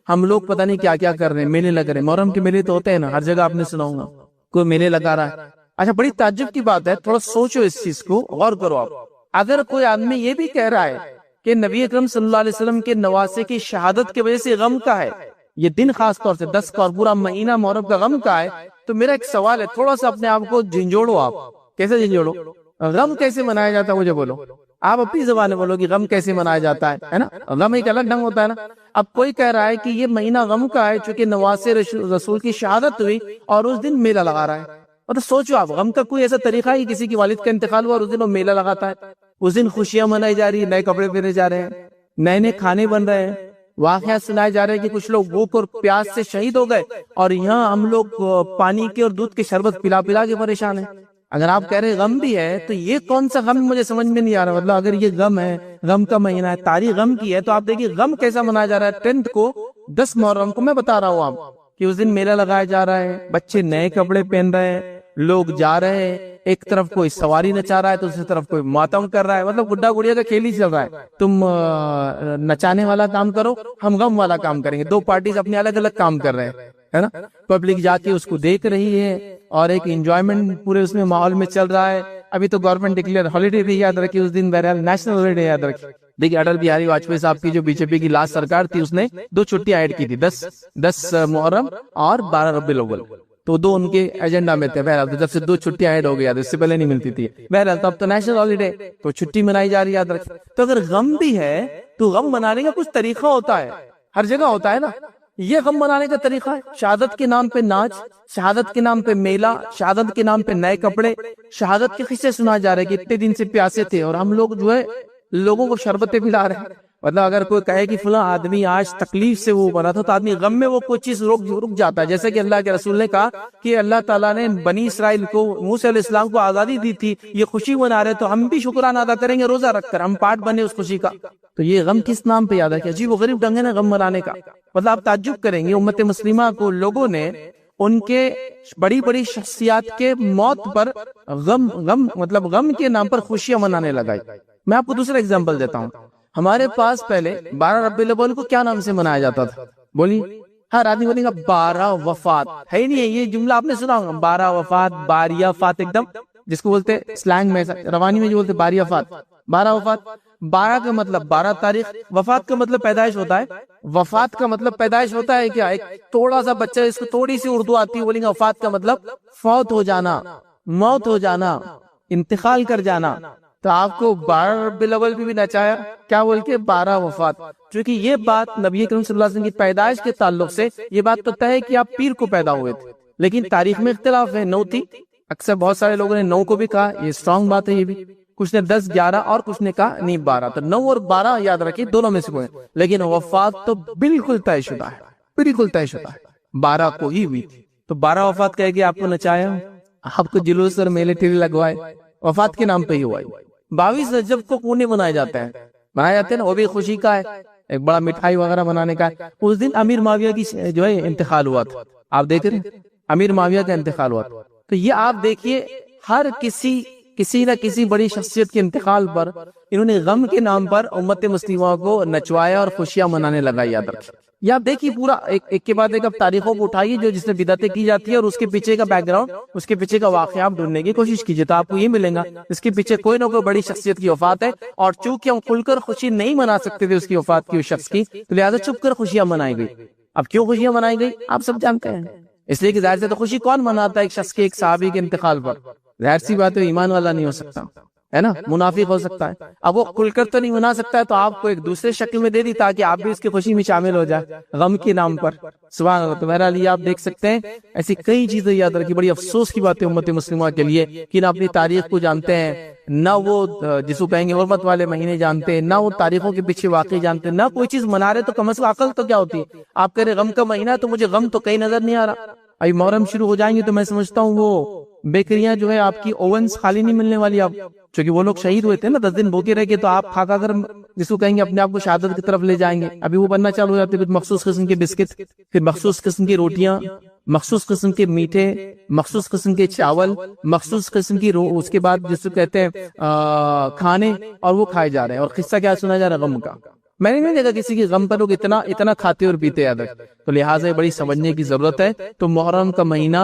S2: ہم لوگ پتہ نہیں کیا کیا کر رہے ہیں، میلے لگ رہے ہیں، محرم کے میلے تو ہوتے ہیں نا، ہر جگہ آپ نے سنا ہوگا کوئی میلے لگا رہا ہے، اچھا بڑی تعجب کی بات ہے، تھوڑا سوچو اس چیز کو، غور کرو آپ، اگر کوئی آدمی یہ بھی کہہ رہا ہے کہ نبی اکرم صلی اللہ علیہ وسلم کے نواسے کی شہادت کی وجہ سے غم کا ہے یہ دن، خاص طور سے 10 کا اور پورا مہینہ محرم کا غم کا ہے، تو میرا ایک سوال ہے، تھوڑا سا اپنے آپ کو جھنجھوڑو، آپ کیسے جھنجھوڑو، غم کیسے منایا جاتا ہے مجھے بولو، آپ اپنی زبان میں بولو کہ غم کیسے منایا جاتا ہے نا، غم ایک الگ ڈھنگ ہوتا ہے نا، اب کوئی کہہ رہا ہے کہ یہ مہینہ غم کا ہے چونکہ نواسے رسول کی شہادت ہوئی اور اس دن میلہ لگا رہا ہے، مطلب سوچو آپ، غم کا کوئی ایسا طریقہ ہے کسی کی والد کا انتقال ہوا اور اس دن وہ میلہ لگاتا ہے، اس دن خوشیاں منائی جا رہی ہیں، نئے کپڑے پہنے جا رہے ہیں، نئے نئے کھانے بن رہے ہیں، واقعات سنائے جا رہے ہیں کہ کچھ لوگ بھوک اور پیاس سے شہید ہو گئے، اور یہاں ہم لوگ پانی کے اور دودھ کے شربت پلا پلا کے پریشان ہیں۔ اگر آپ کہہ رہے غم بھی ہے تو یہ کون سا غم مجھے سمجھ میں نہیں آ رہا، مطلب اگر یہ غم ہے، غم کا مہینہ ہے، تاریخ غم کی ہے، تو آپ دیکھیے غم کیسا منایا جا رہا ہے، 10 کو 10 محرم کو میں بتا رہا ہوں آپ کہ اس دن میلہ لگایا جا رہا ہے، بچے نئے کپڑے پہن رہے ہیں، لوگ جا رہے ہیں، ایک طرف کوئی سواری نچا رہا ہے تو دوسری طرف کوئی ماتم کر رہا ہے، مطلب گڈا گڑیا کا کھیل ہی چل رہا ہے، تم نچانے والا کام کرو، ہم غم والا کام کریں گے، دو پارٹیز اپنے الگ الگ کام کر رہے ہیں، ہے نا، پبلک جا کے اس کو دیکھ رہی ہے اور ایک انجوائمنٹ پورے اس میں ماحول میں چل رہا ہے۔ ابھی تو گورنمنٹ ڈکلیئر ہالیڈے بھی یاد رکھی اس دن، بہرحال نیشنل ہالیڈے یاد رکھی۔ دیکھیے اٹل بہاری واجپئی صاحب کی جو بی جے پی کی لاسٹ سرکار تھی، اس نے 2 چھٹیاں ایڈ کی تھی، 10 محرم اور 12 ربیع الاول، تو 2 ان کے ایجنڈا میں تھے، بہرحال جب سے 2 چھٹیاں ایڈ ہو گیا اس سے پہلے نہیں ملتی تھی، بہرحال تو اب تو نیشنل ہالیڈے تو چھٹی منائی جا رہی ہے، یاد رکھیں۔ تو اگر غم بھی ہے تو غم منانے کا کچھ طریقہ ہوتا ہے، ہر جگہ ہوتا ہے نا، یہ غم منانے کا طریقہ ہے، شہادت کے نام پہ ناچ، شہادت کے نام پہ میلہ، شہادت کے نام پہ نئے کپڑے، شہادت کے قصے سنا جا رہے کہ اتنے دن سے پیاسے تھے اور ہم لوگ جو ہے لوگوں کو شربتیں پلا رہے ہیں، مطلب اگر کوئی کہے کہ فلاں آدمی آج تکلیف سے وہ بنا تھا تو آدمی غم میں وہ کوئی چیز رک جاتا ہے، جیسے کہ اللہ کے رسول نے کہا کہ اللہ تعالیٰ نے بنی اسرائیل کو، موسیٰ علیہ السلام کو آزادی دی تھی، یہ خوشی منا رہے تو ہم بھی شکرانہ ادا کریں گے روزہ رکھ کر، ہم پارٹ بنے اس خوشی کا۔ تو یہ غم کس نام پہ یاد ہے کہ عجیب و غریب ڈھنگ ہے نا غم منانے کا، مطلب آپ تعجب کریں گے امت مسلمہ کو لوگوں نے ان کے بڑی بڑی شخصیات کے موت پر غم کے نام پر خوشیاں منانے لگائی۔ میں آپ کو دوسرا اگزامپل دیتا ہوں، ہمارے پاس پہلے 12 ربیع الاول کو کیا نام سے منایا جاتا تھا، بولی، ہر آدمی بولے گا 12 وفات، ہے نہیں ہے یہ جملہ آپ نے سنا ہوگا، 12 وفات، باریہ فات، ایک دم جس کو بولتے سلینگ میں روانی میں جو بولتے باریہ فات، 12 وفات، 12 کا مطلب 12 تاریخ، وفات کا مطلب پیدائش ہوتا ہے، وفات کا مطلب پیدائش ہوتا ہے کیا، ایک تھوڑا سا بچہ اس کو تھوڑی سی اردو آتی ہے، بولیں گے وفات کا مطلب فوت ہو جانا، موت ہو جانا، انتقال کر جانا، تو آپ کو 12 ربیع الاول بھی نچایا کیا بول کے 12 وفات، چونکہ یہ بات نبی کریم صلی اللہ علیہ وسلم کی پیدائش کے تعلق سے یہ بات تو طے ہے کہ آپ پیر کو پیدا ہوئے تھے، لیکن تاریخ میں اختلاف ہے، 9 تھی، اکثر بہت سارے لوگوں نے 9 کو بھی کہا، یہ اسٹرانگ بات ہے، یہ بھی کچھ نے 10 11 اور کچھ نے کہا نہیں 12، تو 9 اور 12 یاد رکھیے دونوں میں سے کوئی، لیکن وفات تو بالکل طے شدہ ہے، بالکل طے شدہ ہے، 12 کو ہی ہوئی تھی، تو 12 وفات کہہ کے آپ کو نچایا، آپ کو جلوس اور میلے ٹھیلے لگوائے، وفات کے نام پہ ہی ہوا۔ 22 رجب کو پونے منائے جاتے ہیں نا، وہ بھی خوشی کا ہے، ایک بڑا مٹھائی وغیرہ بنانے کا ہے، اس دن امیر معاویہ کی جو ہے انتقال ہوا تھا، آپ دیکھ رہے ہیں امیر معاویہ کا انتقال ہوا تھا، تو یہ آپ دیکھیے ہر کسی نہ کسی بڑی شخصیت کے انتقال پر انہوں نے غم کے نام پر امت مسلمہ کو نچوایا اور خوشیاں منانے لگا، یاد رکھیں۔ یہ آپ دیکھیے پورا ایک کے بعد ایک اب تاریخوں کو اٹھائیے جو جس میں بدعتیں کی جاتی ہے اور اس کے پیچھے کا بیک گراؤنڈ، اس کے پیچھے کا واقعہ آپ ڈھونڈنے کی کوشش کیجیے تو آپ کو یہ ملے گا اس کے پیچھے کوئی نہ کوئی بڑی شخصیت کی وفات ہے، اور چونکہ ہم کھل کر خوشی نہیں منا سکتے تھے اس کی وفات کی، اس شخص کی، تو لہٰذا چپ کر خوشیاں منائی گئی۔ اب کیوں خوشیاں منائی گئی آپ سب جانتے ہیں، اس لیے کہ ظاہر سے تو خوشی کون مناتا ہے ایک شخص کے، ایک صحابی کے انتقال پر؟ ظاہر سی بات ہے ایمان والا نہیں ہو سکتا ہے نا، منافق ہو سکتا ہے۔ اب وہ کھل کر تو نہیں منا سکتا ہے تو آپ کو ایک دوسرے شکل میں دے دی تاکہ آپ بھی اس کی خوشی میں شامل ہو جائے غم کے نام پر، سبحان اللہ۔ تو بہرحال یہ آپ دیکھ سکتے ہیں ایسی کئی چیزیں یاد رکھی، بڑی افسوس کی بات ہے امت مسلمہ کے لیے کہ نہ اپنی تاریخ کو جانتے ہیں، نہ وہ جس کو کہیں گے حرمت والے مہینے جانتے ہیں، نہ وہ تاریخوں کے پیچھے واقعی جانتے ہیں، نہ کوئی چیز منا رہے تو کم از کم عقل تو کیا ہوتی ہے؟ آپ کہہ رہے غم کا مہینہ ہے تو مجھے غم تو کہیں نظر نہیں آ رہا۔ ابھی محرم شروع ہو جائیں گے تو میں سمجھتا ہوں وہ بیکریاں جو ہے آپ کی اوونز خالی نہیں ملنے والی، آپ چونکہ وہ لوگ شہید ہوئے تھے نا 10 دن بھوکے رہ کے، تو آپ کھا کر جس کو کہیں گے اپنے آپ کو شہادت کی طرف لے جائیں گے۔ ابھی وہ بننا چالو ہو جاتے ہیں، مخصوص قسم کے بسکٹ، پھر مخصوص قسم کی روٹیاں، مخصوص قسم کے میٹھے، مخصوص قسم کے چاول، مخصوص قسم کی اس کے بعد جس کو کہتے ہیں کھانے، اور وہ کھائے جا رہے ہیں۔ اور قصہ کیا سنا جا رہا ہے غم کا، میں نے نہیں دیکھا کسی کی غم پر لوگ اتنا کھاتے اور پیتے یاد رکھ، تو لہٰذا بڑی سمجھنے کی ضرورت ہے۔ تو محرم کا مہینہ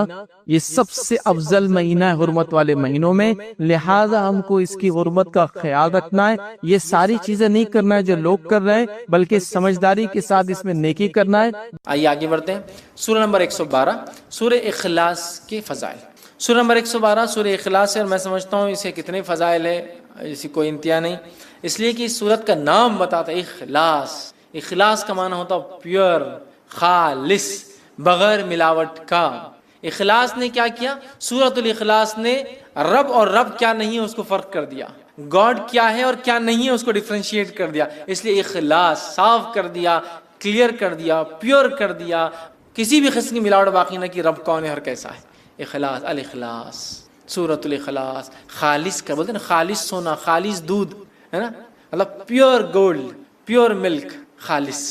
S2: یہ سب سے افضل مہینہ ہے حرمت والے مہینوں میں، لہٰذا ہم کو اس کی حرمت کا خیال رکھنا ہے، یہ ساری چیزیں نہیں کرنا ہے جو لوگ کر رہے ہیں، بلکہ سمجھداری کے ساتھ اس میں نیکی کرنا ہے۔
S1: آئیے آگے بڑھتے ہیں، سورہ نمبر 112 سورہ اخلاص کے فضائل۔ سورہ نمبر 112 سورہ اخلاص ہے، اور میں سمجھتا ہوں اسے کتنے فضائل ہے اسی کوئی انتہا نہیں، اس لیے کہ اس سورت کا نام بتاتا ہے اخلاص۔ اخلاص کا معنی ہوتا ہے پیور، خالص، بغیر ملاوٹ کا۔ اخلاص نے کیا کیا؟ سورۃ الاخلاص نے رب اور رب کیا نہیں ہے اس کو فرق کر دیا، گاڈ کیا ہے اور کیا نہیں ہے اس کو ڈیفرینشیٹ کر دیا، اس لیے اخلاص صاف کر دیا، کلیئر کر دیا، پیور کر دیا، کسی بھی قسم کی ملاوٹ باقی نہ کی، رب کون ہے اور کیسا ہے۔ اخلاص، الاخلاص، سورۃ الاخلاص، خالص کا بولتے ہیں نا، خالص سونا، خالص دودھ ہے نا، مطلب پیور گولڈ، پیور ملک، خالص،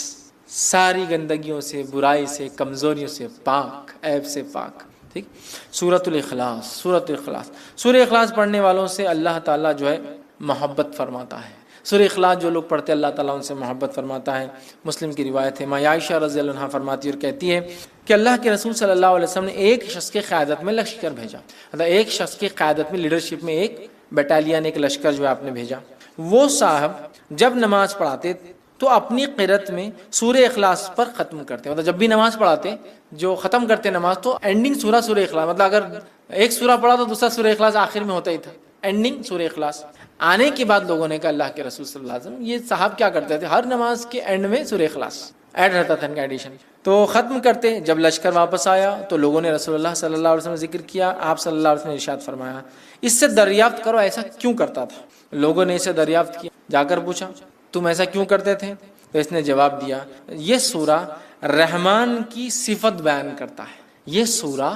S1: ساری گندگیوں سے، برائی سے، کمزوریوں سے پاک، عیب سے پاک، ٹھیک۔ سورۃ الاخلاص، سورۃ الاخلاص، سورہ اخلاص پڑھنے والوں سے اللہ تعالیٰ جو ہے محبت فرماتا ہے۔ سورہ اخلاص جو لوگ پڑھتے ہیں اللہ تعالیٰ ان سے محبت فرماتا ہے۔ مسلم کی روایت ہے، ماں عائشہ رضی اللہ عنہا فرماتی اور کہتی ہے کہ اللہ کے رسول صلی اللہ علیہ وسلم نے ایک شخص کے قیادت میں لشکر بھیجا، مطلب ایک شخص کی قیادت میں، لیڈرشپ میں ایک بٹالین، ایک لشکر جو ہے آپ نے بھیجا۔ وہ صاحب جب نماز پڑھاتے تو اپنی قرأت میں سورہ اخلاص پر ختم کرتے، مطلب جب بھی نماز پڑھاتے جو ختم کرتے نماز تو اینڈنگ سورہ اخلاص، مطلب اگر ایک سورہ پڑھا تو دوسرا سورہ اخلاص آخر میں ہوتا ہی تھا، اینڈنگ سورہ اخلاص۔ آنے کے بعد لوگوں نے کہا اللہ کے رسول صلی اللہ علیہ وسلم یہ صاحب کیا کرتے تھے، ہر نماز کے اینڈ میں سورہ اخلاص ایڈ رہتا تھا ان کا ایڈیشن، تو ختم کرتے۔ جب لشکر واپس آیا تو لوگوں نے رسول اللہ صلی اللہ علیہ وسلم ذکر کیا، آپ صلی اللہ علیہ وسلم نے ارشاد فرمایا اس سے دریافت کرو ایسا کیوں کرتا تھا۔ لوگوں نے اسے دریافت کیا، جا کر پوچھا تم ایسا کیوں کرتے تھے، تو اس نے جواب دیا یہ سورہ رحمان کی صفت بیان کرتا ہے، یہ سورہ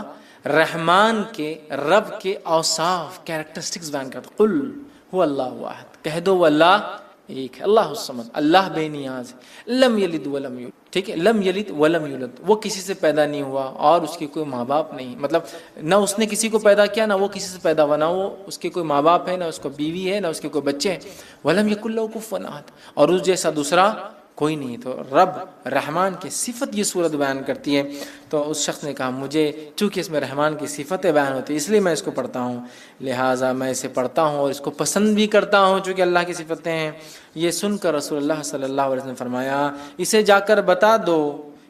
S1: رحمان کے، رب کے اوصاف، کیریکٹرسٹکس بیان کرتا ہے۔ قل هو اللہ واحد، کہہ دو وہ اللہ ایک ہے، اللہ الصمد، اللہ بے نیاز ہے، لم یلد ولم یولد، ٹھیک ہے، لم یلد ولم یولد، وہ کسی سے پیدا نہیں ہوا اور اس کے کوئی ماں باپ نہیں، مطلب نہ اس نے کسی کو پیدا کیا، نہ وہ کسی سے پیدا ہوا، نہ وہ اس کے کوئی ماں باپ ہے، نہ اس کو بیوی ہے، نہ اس کے کوئی بچے ہیں، ولم یکن لہ کفوا احد، اور اس جیسا دوسرا کوئی نہیں۔ تو رب رحمان کی صفت یہ صورت بیان کرتی ہے، تو اس شخص نے کہا مجھے چونکہ اس میں رحمان کی صفتیں بیان ہوتی ہیں اس لیے میں اس کو پڑھتا ہوں، لہٰذا میں اسے پڑھتا ہوں اور اس کو پسند بھی کرتا ہوں چونکہ اللہ کی صفتیں ہیں۔ یہ سن کر رسول اللہ صلی اللہ علیہ وسلم نے فرمایا اسے جا کر بتا دو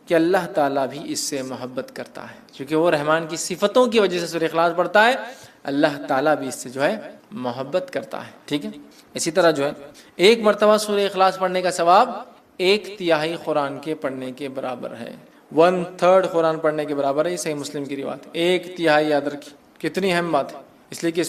S1: کہ اللہ تعالیٰ بھی اس سے محبت کرتا ہے، کیونکہ وہ رحمان کی صفتوں کی وجہ سے سورہ اخلاص پڑھتا ہے، اللہ تعالیٰ بھی اس سے جو ہے محبت کرتا ہے، ٹھیک ہے۔ اسی طرح جو ہے ایک مرتبہ سورہ اخلاص پڑھنے کا ثواب 1/3 قرآن کے پڑھنے کے برابر ہے، 1/3 قرآن پڑھنے کے برابر ہے، یہ صحیح مسلم کی روایت ہے۔ 1/3 یاد رکھیے کتنی اہم بات ہے، اس لیے کہ